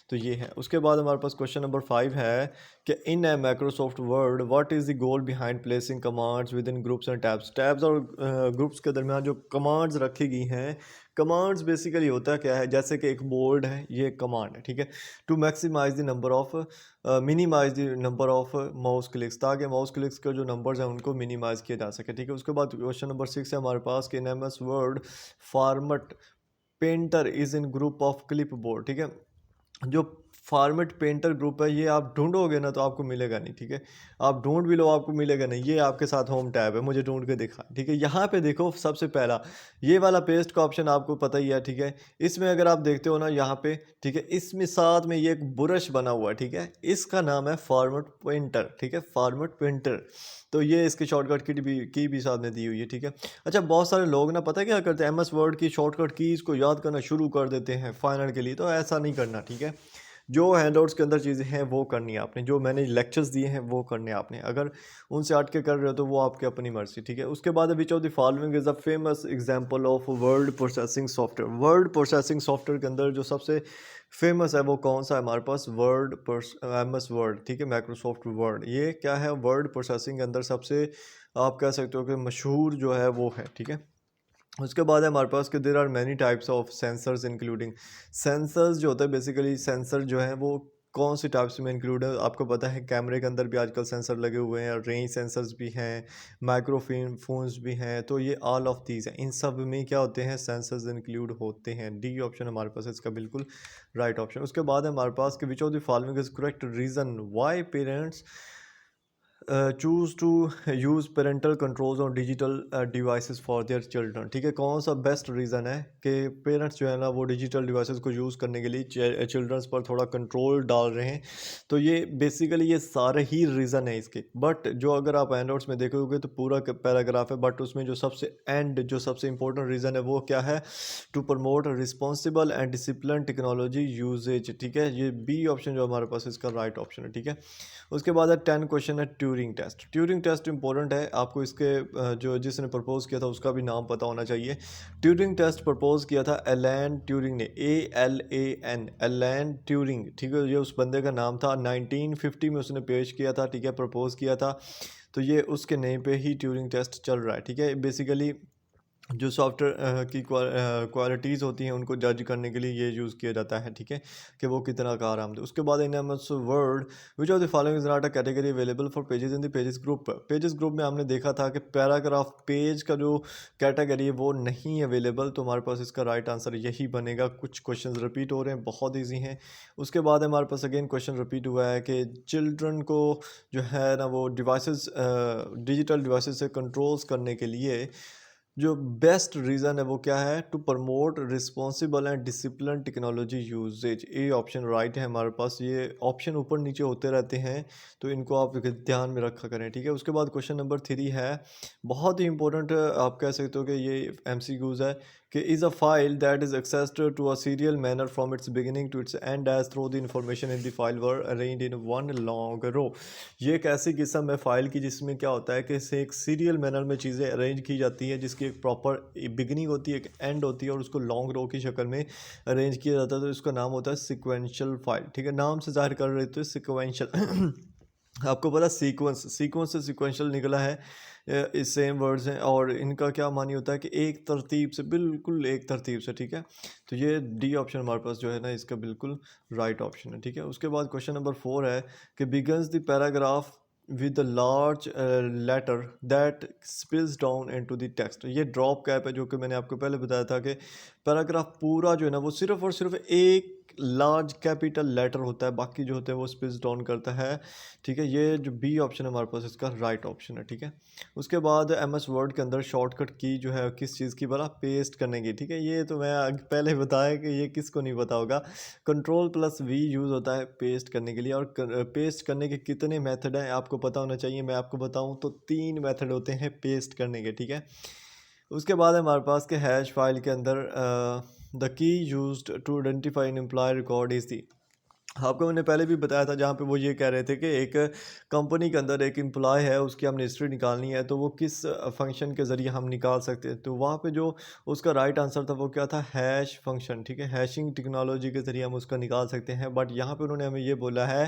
तो ये है। उसके बाद हमारे पास क्वेश्चन नंबर 5 है कि in a Microsoft Word what is the goal behind placing commands within groups and tabs. Tabs और ग्रुप्स के दरमियान जो कमांड्स रखी गई हैं, कमांड्स बेसिकली होता क्या है, जैसे कि एक बोर्ड है, ये कमांड है, ठीक है। To maximise the number of minimise the number of mouse clicks, ताकि माउस क्लिक्स के जो नंबर्स हैं उनको मिनिमाइज किया जा सके, ठीक है। उसके बाद क्वेश्चन नंबर 6 है हमारे पास कि in M S Word format painter is in group of clipboard, ठीक है। जो फॉर्मेट पेंटर ग्रुप है ये आप ढूंढोगे ना तो आपको मिलेगा नहीं, ठीक है। आप ढूंढ भी लो आपको मिलेगा नहीं। ये आपके साथ होम टैब है, मुझे ढूंढ के दिखा, ठीक है। यहाँ पे देखो सबसे पहला ये वाला पेस्ट का ऑप्शन आपको पता ही है, ठीक है। इसमें अगर आप देखते हो ना यहाँ पे, ठीक है, इसमें साथ में ये एक ब्रश बना हुआ है, ठीक है। इसका नाम है फॉर्मेट पेंटर, ठीक है, फॉर्मेट पेंटर। तो ये इसकी शॉर्टकट की भी साथ में दी हुई है, ठीक है। अच्छा, बहुत सारे लोग ना पता है क्या करते हैं, एम एस वर्ड की शॉर्टकट कीज़ को याद करना शुरू कर देते हैं फाइनल के लिए, तो ऐसा नहीं करना, ठीक है। जो हैंडआउट्स के अंदर चीज़ें हैं वो करनी है आपने, जो मैंने लेक्चर्स दिए हैं वो करने हैं आपने। अगर उनसे हट के कर रहे हो तो वो आपकी अपनी मर्जी, ठीक है। उसके बाद विच of the following is a famous example of word processing software. Word processing software के अंदर जो सबसे फेमस है वो कौन सा है हमारे पास, एम एस वर्ड, ठीक है, माइक्रोसॉफ्ट वर्ड। ये क्या है, वर्ड प्रोसेसिंग के अंदर सबसे आप कह सकते हो कि मशहूर जो है वो है, ठीक है। उसके बाद है हमारे पास कि there are many types of sensors including. Sensors जो होता है बेसिकली, सेंसर जो है वो कौन सी टाइप्स में इंक्लूड है, आपको पता है कैमरे के अंदर भी आजकल सेंसर लगे हुए हैं, रेंज सेंसर्स भी हैं, माइक्रोफोन फोन्स भी हैं। तो ये ऑल ऑफ दीज हैं, इन सब में क्या होते हैं, सेंसर्स इंक्लूड होते हैं। डी ऑप्शन हमारे पास है इसका बिल्कुल राइट ऑप्शन। उसके बाद है हमारे पास कि which of the following is correct reason why parents choose to use parental controls on digital devices for their children, ठीक है। कौन सा बेस्ट रीज़न है कि पेरेंट्स जो है ना वो डिजिटल डिवाइसेस को यूज़ करने के लिए चिल्ड्रंस पर थोड़ा कंट्रोल डाल रहे हैं। तो ये बेसिकली ये सारे ही रीज़न है इसके। बट जो अगर आप एंड्रॉइड्स में देखोगे तो पूरा पैराग्राफ है, बट उसमें जो सबसे इंपॉर्टेंट रीज़न है वो क्या है, to promote responsible and discipline technology usage, ठीक है। ये बी ऑप्शन जो हमारे पास इसका राइट ऑप्शन है, ठीक है। उसके बाद है 10 क्वेश्चन है Turing test. Turing test important है, आपको इसके जो जिसने प्रपोज किया था उसका भी नाम पता होना चाहिए। ट्यूरिंग टेस्ट प्रपोज किया था एलन ट्यूरिंग ने, ALAN, एलन ट्यूरिंग, ठीक है। ये उस बंदे का नाम था, 1950 में उसने पेश किया था, ठीक है, प्रपोज किया था। तो ये उसके नेम पे ही ट्यूरिंग टेस्ट चल रहा है, ठीक है। बेसिकली जो सॉफ्टवेयर की क्वालिटीज़ होती हैं उनको जज करने के लिए ये यूज़ किया जाता है, ठीक है, कि वो कितना कारआमद है। उसके बाद in M S Word which of the following is not a category available for pages in the pages group. Pages group में हमने देखा था कि पैराग्राफ पेज का जो कैटेगरी है वो नहीं अवेलेबल, तो हमारे पास इसका राइट आंसर यही बनेगा। कुछ क्वेश्चन रिपीट हो रहे हैं, बहुत ईजी हैं। उसके बाद हमारे पास अगेन क्वेश्चन रिपीट हुआ है कि चिल्ड्रन को जो है ना वो डिवाइसेस डिजिटल डिवाइसेस से कंट्रोल्स करने के लिए जो बेस्ट रीज़न है वो क्या है, to promote responsible and discipline technology usage. ये ऑप्शन राइट है हमारे पास। ये ऑप्शन ऊपर नीचे होते रहते हैं, तो इनको आप ध्यान में रखा करें, ठीक है। उसके बाद क्वेश्चन नंबर 3 है, बहुत ही इंपॉर्टेंट, आप कह सकते हो कि ये MCQs है कि is a file that is accessed to a serial manner from its beginning to its end as through the information in the file were arranged in one long row. ये एक ऐसी किस्म है फाइल की जिसमें क्या होता है कि इसे एक सीरियल मैनर में चीज़ें अरेंज की जाती हैं, जिसकी एक प्रॉपर बिगिनिंग होती है, एक एंड होती है, और उसको लॉन्ग रो की शक्ल में अरेंज किया जाता है। तो इसका नाम होता है सिक्वेंशियल फाइल, ठीक है। नाम से जाहिर कर रहे थे सिक्वेंशियल आपको पता सीक्वेंस, सीक्वेंस से सिक्वेंशियल निकला है, इस सेम वर्ड्स हैं, और इनका क्या मानी होता है कि एक तरतीब से, बिल्कुल एक तरतीब से, ठीक है। तो ये डी ऑप्शन हमारे पास जो है ना इसका बिल्कुल राइट ऑप्शन है, ठीक है। उसके बाद क्वेश्चन नंबर 4 है कि begins the paragraph with the large letter that spills down into the text. ये ड्रॉप कैप है, जो कि मैंने आपको पहले बताया था कि पैराग्राफ पूरा जो है ना वो सिर्फ और सिर्फ एक लार्ज कैपिटल लेटर होता है, बाकी जो होते हैं वो स्पिल्स डाउन करता है, ठीक है। ये जो बी ऑप्शन है हमारे पास इसका राइट ऑप्शन है, ठीक है। उसके बाद MS वर्ड के अंदर शॉर्टकट की जो है किस चीज़ की बना, पेस्ट करने की, ठीक है। ये तो मैं पहले बताया कि ये किसको नहीं पता होगा। Ctrl+V यूज़ होता है पेस्ट करने के लिए, और पेस्ट करने के कितने मेथड हैं आपको पता होना चाहिए। मैं आपको बताऊं तो 3 मेथड होते हैं पेस्ट करने के, ठीक है। उसके बाद हमारे पास के हैश फाइल के अंदर the key used to identify an employ record is the. आपको मैंने पहले भी बताया था, जहाँ पे वो ये कह रहे थे कि एक कंपनी के अंदर एक एम्प्लॉय है, उसकी हमने हिस्ट्री निकालनी है, तो वो किस फंक्शन के ज़रिए हम निकाल सकते हैं। तो वहाँ पे जो उसका राइट आंसर था वो क्या था, हैश फंक्शन, ठीक है। हैशिंग टेक्नोलॉजी के ज़रिए हम उसका निकाल सकते हैं, बट यहाँ पे उन्होंने हमें ये बोला है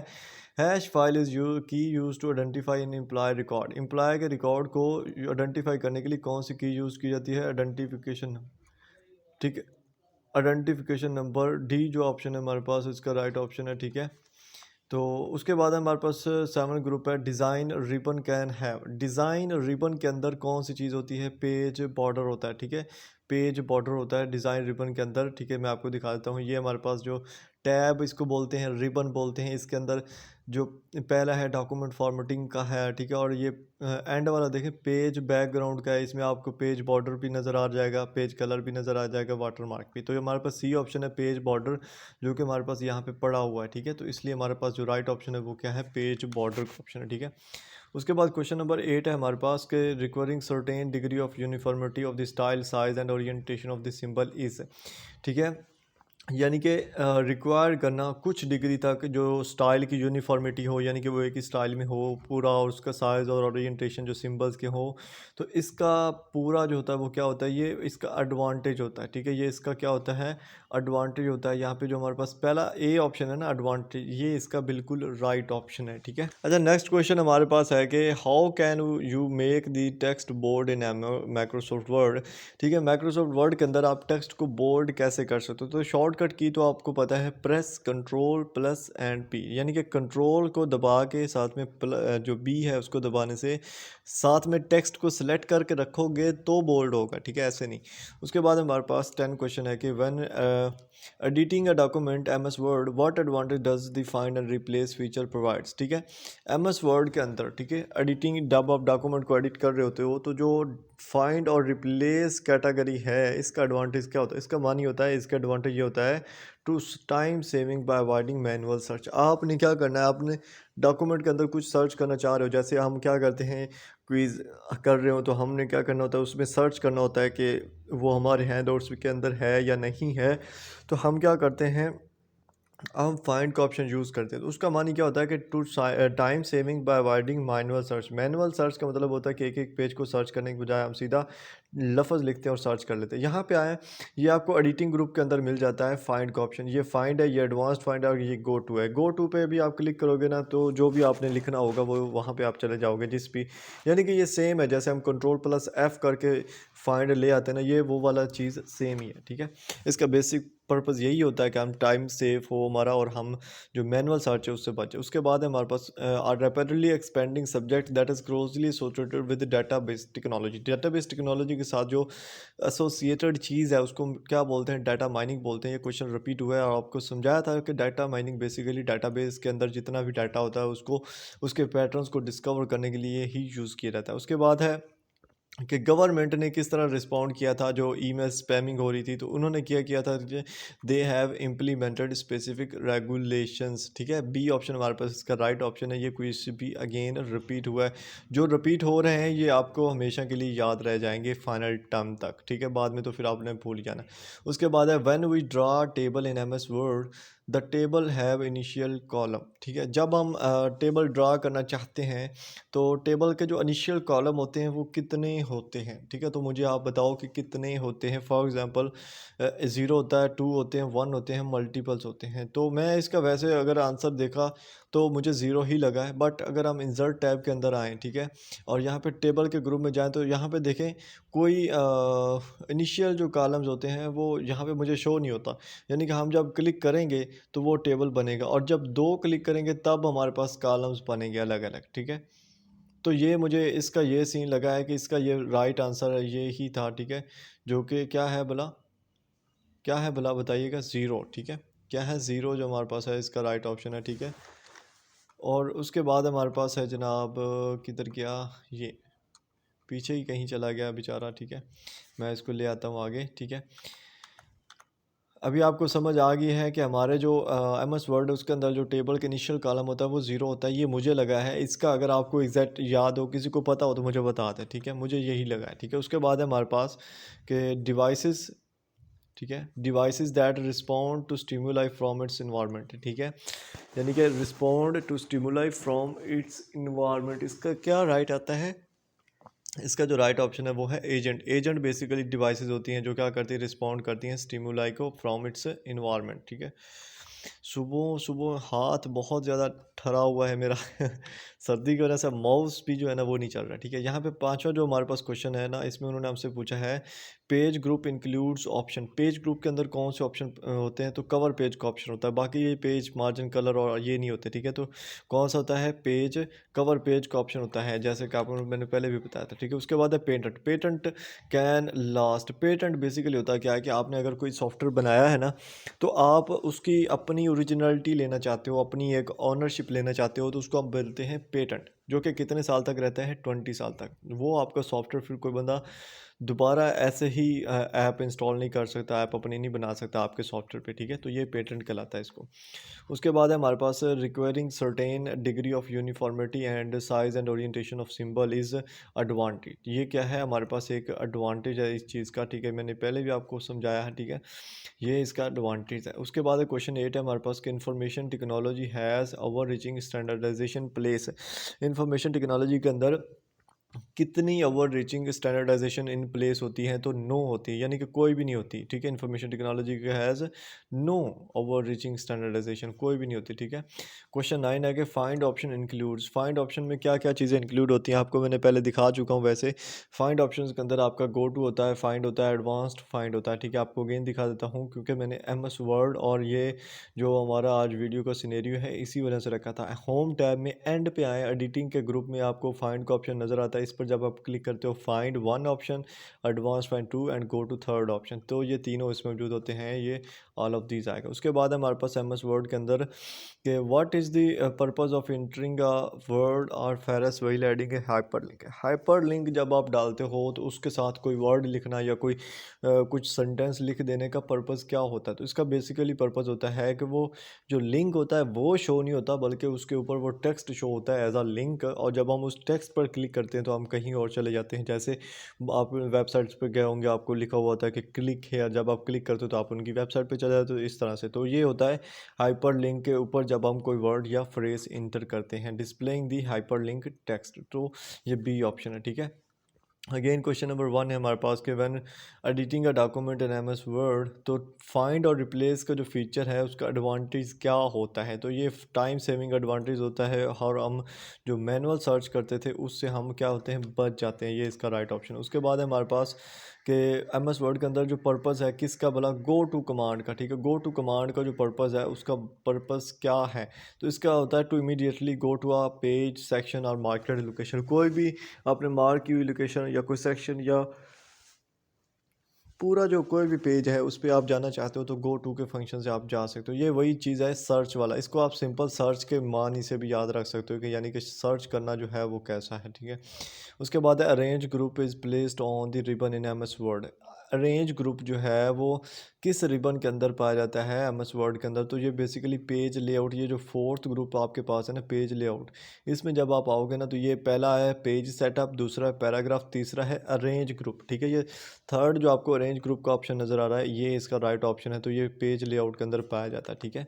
hash file is key use to identify in employ record. Employ के रिकॉर्ड को आइडेंटिफाई करने के लिए कौन सी की यूज़ की जाती है, आइडेंटिफिकेशन, ठीक है। आइडेंटिफिकेशन नंबर डी जो ऑप्शन है हमारे पास इसका राइट ऑप्शन है, ठीक है। तो उसके बाद हमारे पास 7 ग्रुप है, design ribbon can have. Design ribbon के अंदर कौन सी चीज़ होती है, पेज बॉर्डर होता है, ठीक है। पेज बॉर्डर होता है डिज़ाइन रिबन के अंदर, ठीक है। मैं आपको दिखा देता हूँ, ये हमारे पास जो टैब इसको बोलते हैं, रिबन बोलते हैं, इसके अंदर जो पहला है डॉक्यूमेंट फॉर्मेटिंग का है, ठीक है। और ये एंड वाला देखें पेज बैकग्राउंड का है, इसमें आपको पेज बॉर्डर भी नज़र आ जाएगा, पेज कलर भी नज़र आ जाएगा, वाटर मार्क भी। तो ये हमारे पास सी ऑप्शन है पेज बॉर्डर, जो कि हमारे पास यहाँ पे पड़ा हुआ है, ठीक है। तो इसलिए हमारे पास जो राइट ऑप्शन है वो क्या है, पेज बॉर्डर का ऑप्शन है, ठीक है। उसके बाद क्वेश्चन नंबर 8 है हमारे पास के requiring certain degree of uniformity of the style size and orientation of the symbol is, ठीक है। यानी कि रिक्वायर करना कुछ डिग्री तक जो स्टाइल की यूनिफॉर्मिटी हो, यानी कि वो एक ही स्टाइल में हो पूरा, और उसका साइज़ और ओरिएंटेशन जो सिंबल्स के हो, तो इसका पूरा जो होता है वो क्या होता है, ये इसका एडवांटेज होता है, ठीक है। ये इसका क्या होता है, एडवांटेज होता है। यहाँ पे जो हमारे पास पहला ए ऑप्शन है ना एडवांटेज, ये इसका बिल्कुल राइट ऑप्शन है, ठीक है। अच्छा, नेक्स्ट क्वेश्चन हमारे पास है कि how can you make the text board in Microsoft Word, ठीक है। माइक्रोसॉफ्ट वर्ड के अंदर आप टेक्स्ट को बोल्ड कैसे कर सकते हो, तो शॉर्टकट की तो आपको पता है, प्रेस Ctrl+P, यानी कि कंट्रोल को दबा के साथ में जो बी है उसको दबाने से साथ में टेक्स्ट को सिलेक्ट करके रखोगे तो बोल्ड होगा, ठीक है, ऐसे नहीं। उसके बाद हमारे पास 10 क्वेश्चन है कि when editing a document MS word what advantage does the find and replace feature provides, ठीक है। MS वर्ड के अंदर, ठीक है, एडिटिंग जब आप डॉक्यूमेंट को एडिट कर रहे होते हो, तो जो फाइंड और रिप्लेस कैटेगरी है इसका एडवांटेज क्या होता है, इसका मानी होता है, इसका एडवांटेज ये होता है to time saving by avoiding manual search. आपने क्या करना है, आपने डॉक्यूमेंट के अंदर कुछ सर्च करना चाह रहे हो, जैसे हम क्या करते हैं, क्विज़ कर रहे हो तो हमने क्या करना होता है, उसमें सर्च करना होता है कि वो हमारे हैंडआउट्स के अंदर है या नहीं है। तो हम क्या करते हैं, हम फाइंड का ऑप्शन यूज़ करते हैं। तो उसका मानी क्या होता है कि to time saving by avoiding manual search. Manual search का मतलब होता है कि एक एक पेज को सर्च करने के बजाय हम सीधा लफ्ज़ लिखते हैं और सर्च कर लेते हैं। यहाँ पे आएँ, ये आपको एडिटिंग ग्रुप के अंदर मिल जाता है फाइंड का ऑप्शन। ये फाइंड है, ये एडवांस्ड फाइंड है और ये गो टू है। गो टू पे भी आप क्लिक करोगे ना तो जो भी आपने लिखना होगा वो वहाँ पे आप चले जाओगे जिस भी, यानी कि ये सेम है जैसे हम कंट्रोल+F करके फाइंड ले आते हैं ना, ये वो वाला चीज़ सेम ही है, ठीक है। इसका बेसिक पर्पज़ यही होता है कि हम टाइम सेव हो हमारा और हम जो मैनुअल सर्च है उससे बचे। उसके बाद है हमारे पास are rapidly expanding subject that is closely associated with database technology. Database technology के साथ जो एसोसिएटेड चीज़ है उसको क्या बोलते हैं, डाटा माइनिंग बोलते हैं। ये क्वेश्चन रिपीट हुआ है और आपको समझाया था कि डाटा माइनिंग बेसिकली डाटाबेस के अंदर जितना भी डाटा होता है उसको, उसके पैटर्न्स को डिस्कवर करने के लिए ही यूज़ किया जाता है। उसके बाद है कि गवर्नमेंट ने किस तरह रिस्पॉन्ड किया था जो ईमेल स्पैमिंग हो रही थी, तो उन्होंने क्या किया था कि they have implemented specific regulations, ठीक है। बी ऑप्शन हमारे पास इसका राइट ऑप्शन है। ये क्वेश्चन भी अगेन रिपीट हुआ है। जो रिपीट हो रहे हैं ये आपको हमेशा के लिए याद रह जाएंगे फाइनल टर्म तक, ठीक है। बाद में तो फिर आपने भूल जाना। उसके बाद है when we draw table in M S Word the table have initial column, ठीक है। जब हम टेबल ड्रा करना चाहते हैं तो टेबल के जो इनिशियल कॉलम होते हैं वो कितने होते हैं, ठीक है। तो मुझे आप बताओ कि कितने होते हैं। फॉर एग्जांपल 0 होता है, 2 होते हैं, 1 होते हैं, मल्टीपल्स होते हैं। तो मैं इसका वैसे अगर आंसर देखा तो मुझे 0 ही लगा है, बट अगर हम इंसर्ट टैब के अंदर आएँ, ठीक है, और यहाँ पे टेबल के ग्रुप में जाएँ तो यहाँ पे देखें कोई इनिशियल जो कॉलम्स होते हैं वो यहाँ पे मुझे शो नहीं होता। यानी कि हम जब क्लिक करेंगे तो वो टेबल बनेगा और जब 2 क्लिक करेंगे तब हमारे पास कॉलम्स बनेंगे अलग-अलग, ठीक है। तो ये मुझे इसका ये सीन लगा है कि इसका ये राइट आंसर ये ही था, ठीक है। जो कि क्या है भला, क्या है भला बताइएगा, ज़ीरो, ठीक है। क्या है, ज़ीरो जो हमारे पास है इसका राइट ऑप्शन है, ठीक है। और उसके बाद हमारे पास है जनाब किधर गया, ये पीछे ही कहीं चला गया बेचारा, ठीक है। मैं इसको ले आता हूँ आगे, ठीक है। अभी आपको समझ आ गई है कि हमारे जो एम एस वर्ड उसके अंदर जो टेबल के इनिशियल कॉलम होता है वो ज़ीरो होता है। ये मुझे लगा है, इसका अगर आपको एग्जैक्ट याद हो, किसी को पता हो तो मुझे बता दें, ठीक है। मुझे यही लगा है, ठीक है। उसके बाद है हमारे पास के डिवाइसेस, ठीक है, devices that respond to stimuli from its environment, ठीक है। यानी कि respond to stimuli from its environment, इसका क्या राइट आता है। इसका जो राइट ऑप्शन है वो है एजेंट। एजेंट बेसिकली डिवाइसेस होती हैं जो क्या करती हैं, रिस्पॉन्ड करती हैं स्टिमुलाई को फ्रॉम इट्स इन्वायरमेंट, ठीक है। सुबह सुबह हाथ बहुत ज़्यादा ठरा हुआ है मेरा सर्दी की वजह से माउस भी जो है ना वो नहीं चल रहा, ठीक है। यहाँ पे पांचवा जो हमारे पास क्वेश्चन है ना, इसमें उन्होंने हमसे पूछा है page group includes option. Page group के अंदर कौन से ऑप्शन होते हैं, तो कवर पेज का ऑप्शन होता है। बाकी ये पेज मार्जिन कलर और ये नहीं होते, ठीक है। तो कौन सा होता है, पेज कवर पेज का ऑप्शन होता है, जैसे कि आपको मैंने पहले भी बताया था, ठीक है। उसके बाद है patent. Patent can last. Patent basically होता है क्या है कि आपने अगर कोई सॉफ्टवेयर बनाया है ना तो आप उसकी अपनी ओरिजिनलिटी लेना चाहते हो, अपनी एक ऑनरशिप लेना चाहते हो, तो उसको आप बोलते हैं पेटेंट, जो कि कितने साल तक रहता है, 20 साल तक। वो आपका सॉफ्टवेयर फिर कोई बंदा दोबारा ऐसे ही ऐप इंस्टॉल नहीं कर सकता, ऐप अपनी नहीं बना सकता आपके सॉफ्टवेयर पे, ठीक है। तो ये पेटेंट कहलाता है इसको। उसके बाद है हमारे पास requiring certain degree of uniformity and size and orientation of symbol is advantage. ये क्या है, हमारे पास एक एडवांटेज है इस चीज़ का, ठीक है। मैंने पहले भी आपको समझाया है, ठीक है। ये इसका एडवांटेज है। उसके बाद क्वेश्चन 8 है हमारे पास कि information technology has overreaching standardization place. Information technology के अंदर कितनी overreaching standardization in place होती है, तो नो होती है, यानी कि कोई भी नहीं होती, ठीक है। इंफॉर्मेशन टेक्नोलॉजी के has no overreaching standardization, कोई भी नहीं होती, ठीक है। क्वेश्चन 9 है कि find option includes. Find option में क्या क्या चीज़ें इंक्लूड होती हैं आपको मैंने पहले दिखा चुका हूँ। वैसे फाइंड ऑप्शन के अंदर आपका गो टू होता है, फाइंड होता है, एडवांस्ड फाइंड होता है, ठीक है। आपको अगेन दिखा देता हूँ क्योंकि मैंने एम एस वर्ड और ये जो हमारा आज वीडियो का सिनेरियो है इसी वजह से रखा था। होम टैब में एंड पे आए, एडिटिंग के ग्रुप में आपको फाइंड का ऑप्शन नज़र आता है। इस पर जब आप क्लिक करते हो, find one option, advance find two and go to third option, तो ये तीनों इसमें मौजूद होते हैं। ये ऑल ऑफ दीज आएगा। उसके बाद हमारे पास एम एस वर्ड के अंदर कि what is the purpose of entering a word और फेरस व्हाइल एडिंग ए हाइपर लिंक। हाइपर लिंक जब आप डालते हो तो उसके साथ कोई वर्ड लिखना या कोई कुछ सेंटेंस लिख देने का पर्पस क्या होता है, तो इसका बेसिकली पर्पस होता है कि वो जो लिंक होता है वो शो नहीं होता, बल्कि उसके ऊपर वो टेक्स्ट शो होता है एज अ लिंक। और जब हम उस टेक्स्ट पर क्लिक करते हैं तो हम कहीं और चले जाते हैं। जैसे आप वेबसाइट्स पे गए होंगे, आपको लिखा हुआ होता है कि क्लिक हेयर, जब आप क्लिक करते हो तो आप उनकी वेबसाइट पे चले जाते हो, इस तरह से। तो ये होता है हाइपर लिंक के ऊपर जब हम कोई वर्ड या फ्रेज इंटर करते हैं, डिस्प्लेइंग दी हाइपर लिंक टेक्स्ट। तो ये बी ऑप्शन है, ठीक है। अगेन क्वेश्चन नंबर 1 है हमारे पास कि when editing a document in M S Word, तो फाइंड और रिप्लेस का जो फीचर है उसका एडवांटेज क्या होता है। तो ये टाइम सेविंग एडवांटेज होता है, और हम जो मैनुअल सर्च करते थे उससे हम क्या होते हैं, बच जाते हैं। ये इसका राइट ऑप्शन है। उसके बाद है हमारे पास कि एम एस वर्ड के अंदर जो पर्पज़ है किसका, बोला गो टू कमांड का। ठीक है, गो टू कमांड का जो पर्पज़ है उसका पर्पज़ क्या है। तो इसका होता है to immediately go to a page, section और मार्केट लोकेशन। कोई भी आपने मार्क की हुई लोकेशन या कोई सेक्शन या पूरा जो कोई भी पेज है उस पे आप जाना चाहते हो तो गो टू के फंक्शन से आप जा सकते हो। ये वही चीज़ है सर्च वाला। इसको आप सिंपल सर्च के मानी से भी याद रख सकते हो कि यानी कि सर्च करना जो है वो कैसा है। ठीक है, उसके बाद है arrange group is placed on the ribbon in M S Word. Arrange group जो है वो किस रिबन के अंदर पाया जाता है एम एस वर्ड के अंदर। तो ये बेसिकली पेज लेआउट, ये जो फोर्थ ग्रुप आपके पास है ना, पेज लेआउट, इसमें जब आप आओगे ना तो ये पहला है पेज सेटअप, दूसरा है पैराग्राफ, तीसरा है अरेंज ग्रुप। ठीक है, ये थर्ड जो आपको अरेंज ग्रुप का ऑप्शन नज़र आ रहा है ये इसका राइट ऑप्शन है। तो ये पेज लेआउट के अंदर पाया जाता है। ठीक है,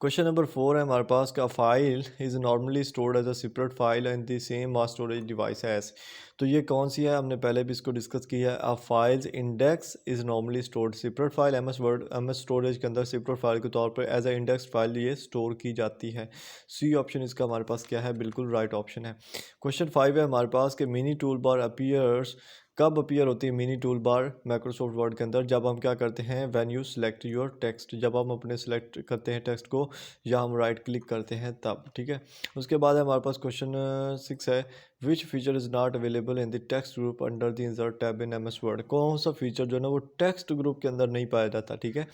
क्वेश्चन नंबर 4 है हमारे पास का file is normally stored as a separate file and the same mass storage device as. तो ये कौन सी है, हमने पहले भी इसको डिस्कस किया है। A files index is normally stored separate file, M S word M S storage के अंदर सेपरेट फाइल के तौर पर एज अ इंडेक्स फाइल ये स्टोर की जाती है। सी ऑप्शन इसका हमारे पास क्या है, बिल्कुल राइट ऑप्शन है। क्वेश्चन 5 है हमारे पास कि मिनी टूल बार अपीयर्स, कब अपीयर होती है mini tool bar Microsoft word के अंदर, जब हम क्या करते हैं, when you select your text, जब हम अपने सेलेक्ट करते हैं टेक्स्ट को या हम राइट क्लिक करते हैं तब। ठीक है, उसके बाद हमारे पास क्वेश्चन 6 है which feature is not available in the text group under the insert tab in M S Word. कौन सा फीचर जो है ना वो टेक्स्ट ग्रुप के अंदर नहीं पाया जाता। ठीक है,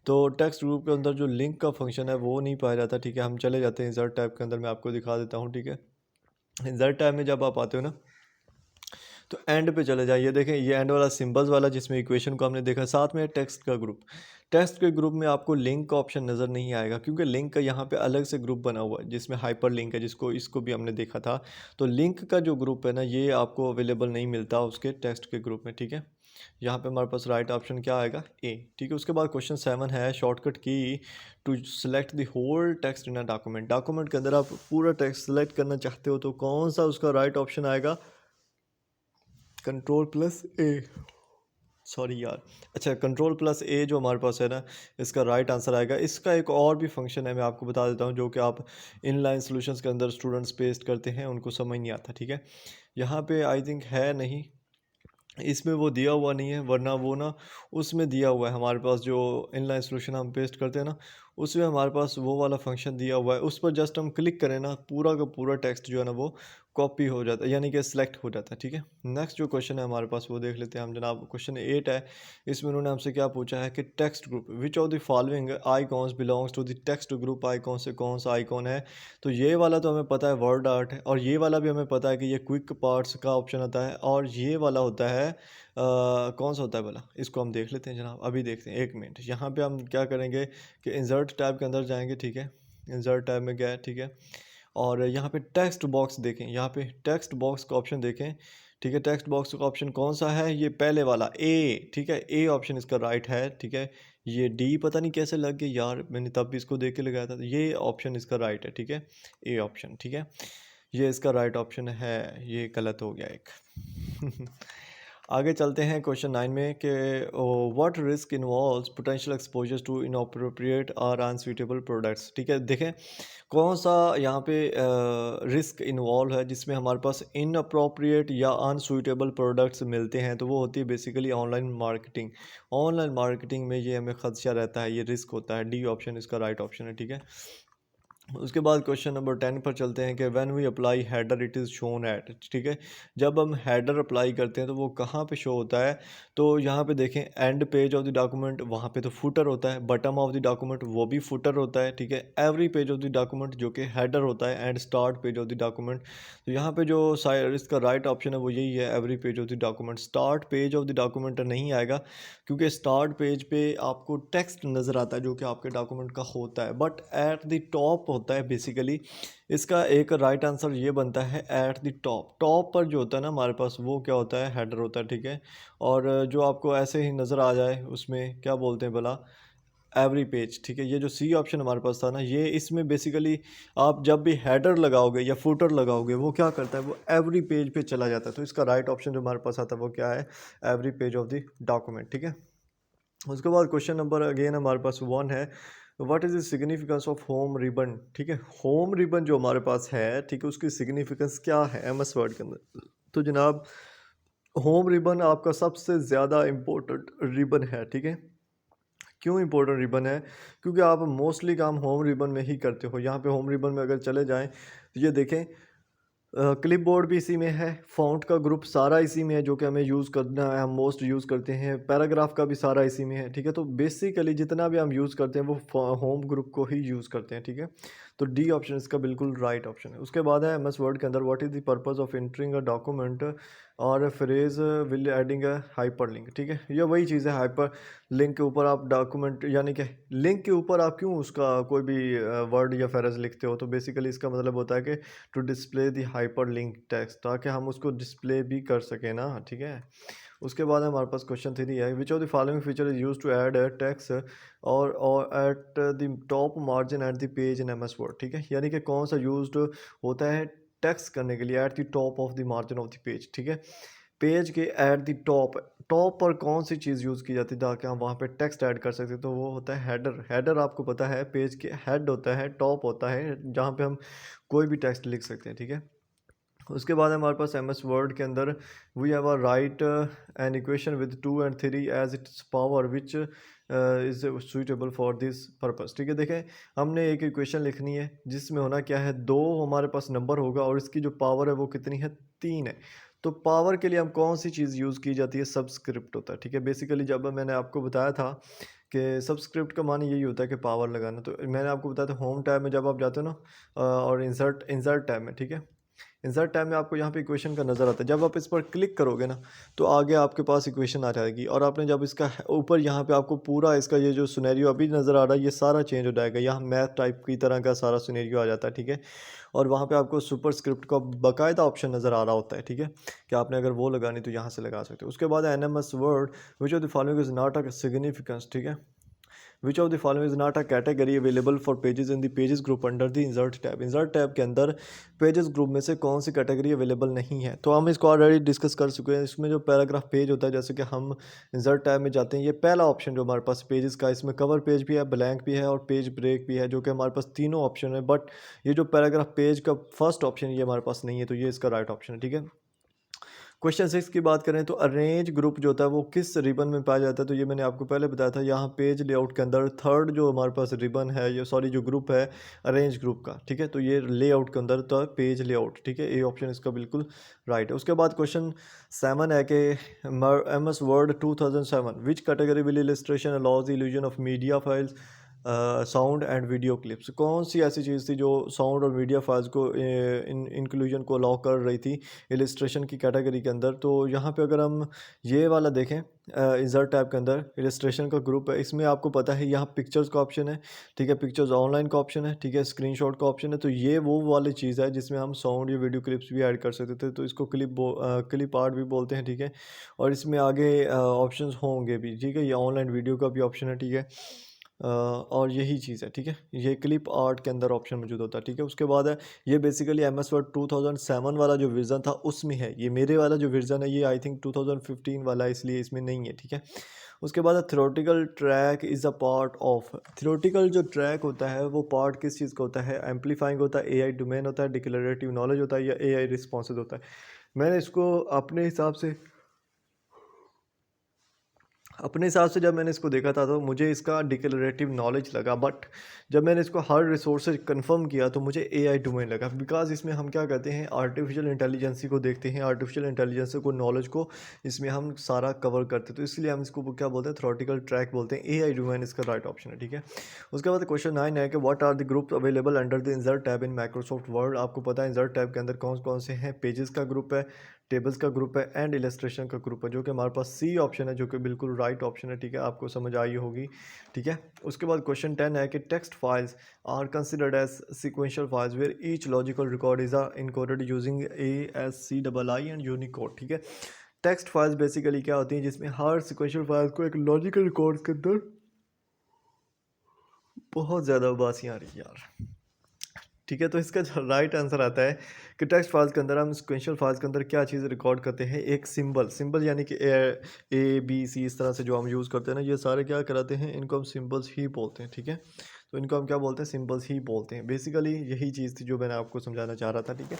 तो टेक्स्ट ग्रुप के अंदर जो लिंक का फंक्शन है वो नहीं पाया जाता। ठीक है, हम चले जाते हैं इंसर्ट टैब के अंदर, मैं आपको दिखा देता हूँ। ठीक है, इंसर्ट टैब में जब आप आते हो ना तो एंड पे चले जाइए, देखें ये एंड वाला सिंबल्स वाला जिसमें इक्वेशन को हमने देखा, साथ में टेक्स्ट का ग्रुप। टेक्स्ट के ग्रुप में आपको लिंक का ऑप्शन नज़र नहीं आएगा क्योंकि लिंक का यहाँ पे अलग से ग्रुप बना हुआ है जिसमें हाइपर लिंक है, जिसको इसको भी हमने देखा था। तो लिंक का जो ग्रुप है ना ये आपको अवेलेबल नहीं मिलता उसके टेक्स्ट के ग्रुप में। ठीक है, यहाँ पे हमारे पास राइट ऑप्शन क्या आएगा, ए। ठीक है, उसके बाद क्वेश्चन 7 है shortcut key to select the whole text in a document. Document के अंदर आप पूरा टेक्स्ट सेलेक्ट करना चाहते हो तो कौन सा उसका राइट ऑप्शन आएगा, कंट्रोल प्लस ए, सॉरी यार, अच्छा कंट्रोल प्लस ए जो हमारे पास है ना इसका राइट आंसर आएगा। इसका एक और भी फंक्शन है, मैं आपको बता देता हूँ, जो कि आप इनलाइन सॉल्यूशंस के अंदर स्टूडेंट्स पेस्ट करते हैं उनको समझ नहीं आता। ठीक है, यहाँ पे आई थिंक है नहीं, इसमें वो दिया हुआ नहीं है, वरना वो ना उसमें दिया हुआ है हमारे पास, जो इनलाइन सॉल्यूशन हम पेस्ट करते हैं ना उसमें हमारे पास वो वाला फंक्शन दिया हुआ है। उस पर जस्ट हम क्लिक करें ना पूरा का पूरा टेक्स्ट जो है ना वो कॉपी हो जाता है, यानी कि सिलेक्ट हो जाता है। ठीक है, नेक्स्ट जो क्वेश्चन है हमारे पास वो देख लेते हैं हम जनाब। क्वेश्चन 8 है, इसमें उन्होंने हमसे क्या पूछा है कि text group which of the following icons belongs to the text group icon से कौन सा आइकॉन है। तो ये वाला तो हमें पता है वर्ड आर्ट है, और ये वाला भी हमें पता है कि ये क्विक पार्ट्स का ऑप्शन आता है, और ये वाला होता है कौन सा होता है भला, इसको हम देख लेते हैं जनाब, अभी देखते हैं। एक मिनट, यहाँ पे हम क्या करेंगे कि इंसर्ट टैब के अंदर जाएंगे। ठीक है, इंसर्ट टैब में गया। ठीक है, और यहाँ पे टेक्स्ट बॉक्स देखें, यहाँ पे टेक्स्ट बॉक्स का ऑप्शन देखें। ठीक है, टेक्स्ट बॉक्स का ऑप्शन कौन सा है, ये पहले वाला ए। ठीक है, ए ऑप्शन इसका राइट है। ठीक है, ये डी पता नहीं कैसे लग गया यार, मैंने तब भी इसको देख के लगाया था। तो ये ऑप्शन इसका राइट है। ठीक है, ए ऑप्शन। ठीक है, ये इसका राइट ऑप्शन है, ये गलत हो गया एक आगे चलते हैं क्वेश्चन 9 में कि what risk involves potential exposure to inappropriate और अनसूटेबल प्रोडक्ट्स। ठीक है, देखें कौन सा यहाँ पे रिस्क इन्वॉल्व है जिसमें हमारे पास इनअप्रोप्रिएट या अनसूटेबल प्रोडक्ट्स मिलते हैं। तो वो होती है basically online marketing. Online marketing में ये हमें खदशा रहता है, ये रिस्क होता है। डी ऑप्शन इसका राइट ऑप्शन है। ठीक है, उसके बाद क्वेश्चन नंबर 10 पर चलते हैं कि when we apply header it is shown at. ठीक है, जब हम हेडर अप्लाई करते हैं तो वो कहाँ पे शो होता है। तो यहाँ पे देखें and page of the document, वहाँ पे तो फुटर होता है। बटम ऑफ द डॉक्यूमेंट वो भी फुटर होता है। ठीक है, every page of the document जो कि हेडर होता है, and start page of the document. तो यहाँ पे जो इसका राइट ऑप्शन है वो यही है, every page of the document. Start page of the document नहीं आएगा क्योंकि स्टार्ट पेज पे आपको टेक्स्ट नज़र आता है जो कि आपके डॉक्यूमेंट का होता है, बट एट द टॉप होता है बेसिकली। इसका एक राइट आंसर ये बनता है एट द टॉप। टॉप पर जो होता है ना हमारे पास वो क्या होता है, हेडर होता है। ठीक है, और जो आपको ऐसे ही नज़र आ जाए उसमें क्या बोलते हैं भला, एवरी पेज, ठीक है। ये जो सी ऑप्शन हमारे पास था ना, ये इसमें बेसिकली आप जब भी हेडर लगाओगे या फुटर लगाओगे वो क्या करता है, वो एवरी पेज पे चला जाता है। तो इसका राइट ऑप्शन जो हमारे पास आता है वो क्या है, every page of the document, ठीक है। उसके बाद क्वेश्चन नंबर अगेन हमारे पास 1 है, what is the significance of home ribbon, ठीक है। होम रिबन जो हमारे पास है, ठीक है, उसकी सिग्निफिकेंस क्या है एमएस वर्ड के अंदर। तो जनाब, होम रिबन आपका सबसे ज़्यादा इम्पोर्टेंट रिबन है, ठीक है। क्यों इंपॉर्टेंट रिबन है, क्योंकि आप मोस्टली काम होम रिबन में ही करते हो। यहाँ पे होम रिबन में अगर चले जाएं तो ये देखें, क्लिप बोर्ड भी इसी में है, फ़ॉन्ट का ग्रुप सारा इसी में है जो कि हमें यूज़ करना है, हम मोस्ट यूज़ करते हैं, पैराग्राफ का भी सारा इसी में है, ठीक है। तो बेसिकली जितना भी हम यूज़ करते हैं वो होम ग्रुप को ही यूज़ करते हैं, ठीक है। तो डी ऑप्शन इसका बिल्कुल राइट ऑप्शन है। उसके बाद है एमएस वर्ड के अंदर, what is the purpose of entering a document और phrase will adding a hyper link, ठीक है। ये वही चीज़ है, हाइपर लिंक के ऊपर आप डॉक्यूमेंट यानी कि लिंक के ऊपर आप क्यों उसका कोई भी वर्ड या फ्रेज लिखते हो। तो बेसिकली इसका मतलब होता है कि to display the hyperlink text, ताकि हम उसको डिस्प्ले भी कर सकें ना, ठीक है। उसके बाद हमारे पास क्वेश्चन 3 है, which of the following feature is use to add text और at the top margin at the page in MS word, ठीक है। यानी कि कौन सा यूज्ड होता है टेक्स्ट करने के लिए eight the top of the margin of the page, ठीक है। पेज के एट द टॉप, टॉप पर कौन सी चीज़ यूज़ की जाती है ताकि हम वहाँ पे टेक्स्ट ऐड कर सकते हैं, तो वो होता है हेडर। हेडर आपको पता है, पेज के हेड होता है, टॉप होता है जहाँ पे हम कोई भी टेक्स्ट लिख सकते हैं, ठीक है। उसके बाद हमारे पास एम एस वर्ड के अंदर, we have a write an equation with 2 and 3 as its power which is suitable for this purpose, ठीक है। देखें, हमने एक इक्वेशन लिखनी है जिसमें होना क्या है, 2 हमारे पास नंबर होगा और इसकी जो पावर है वो कितनी है, 3 है। तो पावर के लिए हम कौन सी चीज़ यूज़ की जाती है, सबस्क्रिप्ट होता है, ठीक है। बेसिकली जब मैंने आपको बताया था कि सबस्क्रिप्ट का मानी यही होता है कि पावर लगाना, तो मैंने आपको बताया था होम टैब में जब आप जाते हो ना और इंसर्ट इंसर्ट टैब में, ठीक है। इंसर्ट टैब में आपको यहाँ पे इक्वेशन का नज़र आता है, जब आप इस पर क्लिक करोगे ना तो आगे आपके पास इक्वेशन आ जाएगी, और आपने जब इसका ऊपर यहाँ पे आपको पूरा इसका ये जो सिनेरियो अभी नज़र आ रहा है ये सारा चेंज हो जाएगा, यहाँ मैथ टाइप की तरह का सारा सिनेरियो आ जाता है, ठीक है। और वहाँ पे आपको सुपर स्क्रिप्ट का बाकायदा ऑप्शन नज़र आ रहा होता है, ठीक है, कि आपने अगर वो लगानी तो यहाँ से लगा सकते हो। उसके बाद in M S Word which of the following is not a significance, ठीक है। Which of the following is not a category available for pages in the pages group under the insert tab. Insert tab के अंदर pages group में से कौन सी category available नहीं है, तो हम इसको ऑलरेडी डिस्कस कर चुके हैं। इसमें जो पैराग्राफ पेज होता है, जैसे कि हम इंसर्ट टैब में जाते हैं, ये पहला ऑप्शन जो हमारे पास पेजेस का, इसमें कवर पेज भी है, ब्लैंक भी है और पेज ब्रेक भी है, जो कि हमारे पास तीनों ऑप्शन है। बट ये जो पैराग्राफ पेज का फर्स्ट ऑप्शन ये हमारे पास नहीं है, तो ये इसका राइट ऑप्शन है, ठीक है। क्वेश्चन 6 की बात करें तो अरेंज ग्रुप जो होता है वो किस रिबन में पाया जाता है, तो ये मैंने आपको पहले बताया था। यहाँ पेज लेआउट के अंदर थर्ड जो हमारे पास रिबन है, ये सॉरी जो ग्रुप है अरेंज ग्रुप का, ठीक है। तो ये लेआउट के अंदर तो पेज लेआउट, ठीक है, ये ऑप्शन इसका बिल्कुल राइट है। उसके बाद क्वेश्चन 7 है कि M S Word 2007 which category will illustration allows the illusion of media files sound and video clips. कौन सी ऐसी चीज़ थी जो साउंड और मीडिया फाइल्स को इंक्लूजन को अलाउ कर रही थी इलस्ट्रेशन की कैटेगरी के अंदर। तो यहाँ पे अगर हम ये वाला देखें, इंसर्ट टैब के अंदर इलस्ट्रेशन का ग्रुप है, इसमें आपको पता है यहाँ पिक्चर्स का ऑप्शन है, ठीक है, पिक्चर्स ऑनलाइन का ऑप्शन है, ठीक है, स्क्रीनशॉट का ऑप्शन है। तो ये वो वाली चीज़ है जिसमें हम साउंड या वीडियो क्लिप्स भी ऐड कर सकते थे, तो इसको क्लिप आर्ट भी बोलते हैं, ठीक है। और इसमें आगे ऑप्शंस होंगे भी, ठीक है, ये ऑनलाइन वीडियो का भी ऑप्शन है, ठीक है। और यही चीज़ है, ठीक है, ये क्लिप आर्ट के अंदर ऑप्शन मौजूद होता है, ठीक है। उसके बाद है, ये बेसिकली एम एस वर्ड 2007 वाला जो वर्जन था उसमें है, ये मेरे वाला जो वर्जन है ये आई थिंक 2015 वाला है, इसलिए इसमें नहीं है, ठीक है। उसके बाद theoretical track is a part of, theoretical जो ट्रैक होता है वो पार्ट किस चीज़ का होता है, एम्पलीफाइंग होता है, एआई डोमेन होता है, डिक्लेरेटिव नॉलेज होता है, या एआई रिस्पॉन्सिव होता है। मैंने इसको अपने हिसाब से जब मैंने इसको देखा था तो मुझे इसका डिक्लेरेटिव नॉलेज लगा, बट जब मैंने इसको हर रिसोर्स से कंफर्म किया तो मुझे एआई डोमेन लगा, बिकॉज इसमें हम क्या कहते हैं, आर्टिफिशियल इंटेलिजेंसी को देखते हैं, आर्टिफिशियल इंटेलिजेंस को नॉलेज को इसमें हम सारा कवर करते हैं, तो इसलिए हम इसको क्या बोलते हैं, थ्योरेटिकल ट्रैक बोलते हैं। एआई डोमेन इसका राइट ऑप्शन है, ठीक है। उसके बाद क्वेश्चन 9 है कि what are the group available under the insert tab in Microsoft Word. आपको पता है इंसर्ट टैब के अंदर कौन कौन से हैं, पेजेस का ग्रुप है, टेबल्स का ग्रुप है एंड इलस्ट्रेशन का ग्रुप है, जो कि हमारे पास सी ऑप्शन है, जो कि बिल्कुल राइट ऑप्शन है, ठीक है, आपको समझ आई होगी, ठीक है। उसके बाद क्वेश्चन 10 है कि text files are considered as sequential files where each logical record is encoded using ASCII and Unicode, ठीक है। टेक्स्ट फाइल्स बेसिकली क्या होती हैं, जिसमें हर सिक्वेंशियल फाइल्स को एक लॉजिकल रिकॉर्ड के अंदर बहुत ज़्यादा उबासी आ रही है यार। ठीक है, तो इसका जो राइट आंसर आता है कि टेक्स्ट फाइल्स के अंदर हम सिक्वेंशियल फाइल्स के अंदर क्या चीज़ रिकॉर्ड करते हैं, एक सिंबल सिंबल यानी कि ए बी सी इस तरह से जो हम यूज़ करते हैं ना, ये सारे क्या कराते हैं, इनको हम सिंबल्स ही बोलते हैं। ठीक है, तो इनको हम क्या बोलते हैं, सिंबल्स ही बोलते हैं। बेसिकली यही चीज़ थी जो मैंने आपको समझाना चाह रहा था। ठीक है,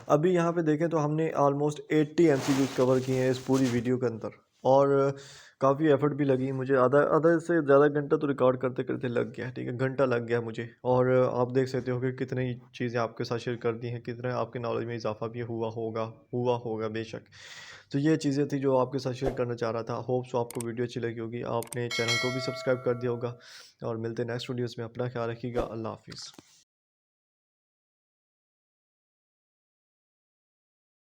अभी यहाँ पे देखें तो हमने ऑलमोस्ट 80 MCQs कवर किए हैं इस पूरी वीडियो के अंदर, और काफ़ी एफर्ट भी लगी मुझे, आधा आधा से ज़्यादा घंटा तो रिकॉर्ड करते करते लग गया। ठीक है, घंटा लग गया मुझे, और आप देख सकते हो कि कितनी चीज़ें आपके साथ शेयर कर दी हैं, कितना आपके नॉलेज में इजाफा भी हुआ होगा बेशक। तो ये चीज़ें थी जो आपके साथ शेयर करना चाह रहा था। होप्स आपको वीडियो अच्छी लगी होगी, आपने चैनल को भी सब्सक्राइब कर दिया होगा, और मिलते हैं नेक्स्ट वीडियोज़ में। अपना ख्याल रखिएगा। अल्लाह हाफिज़।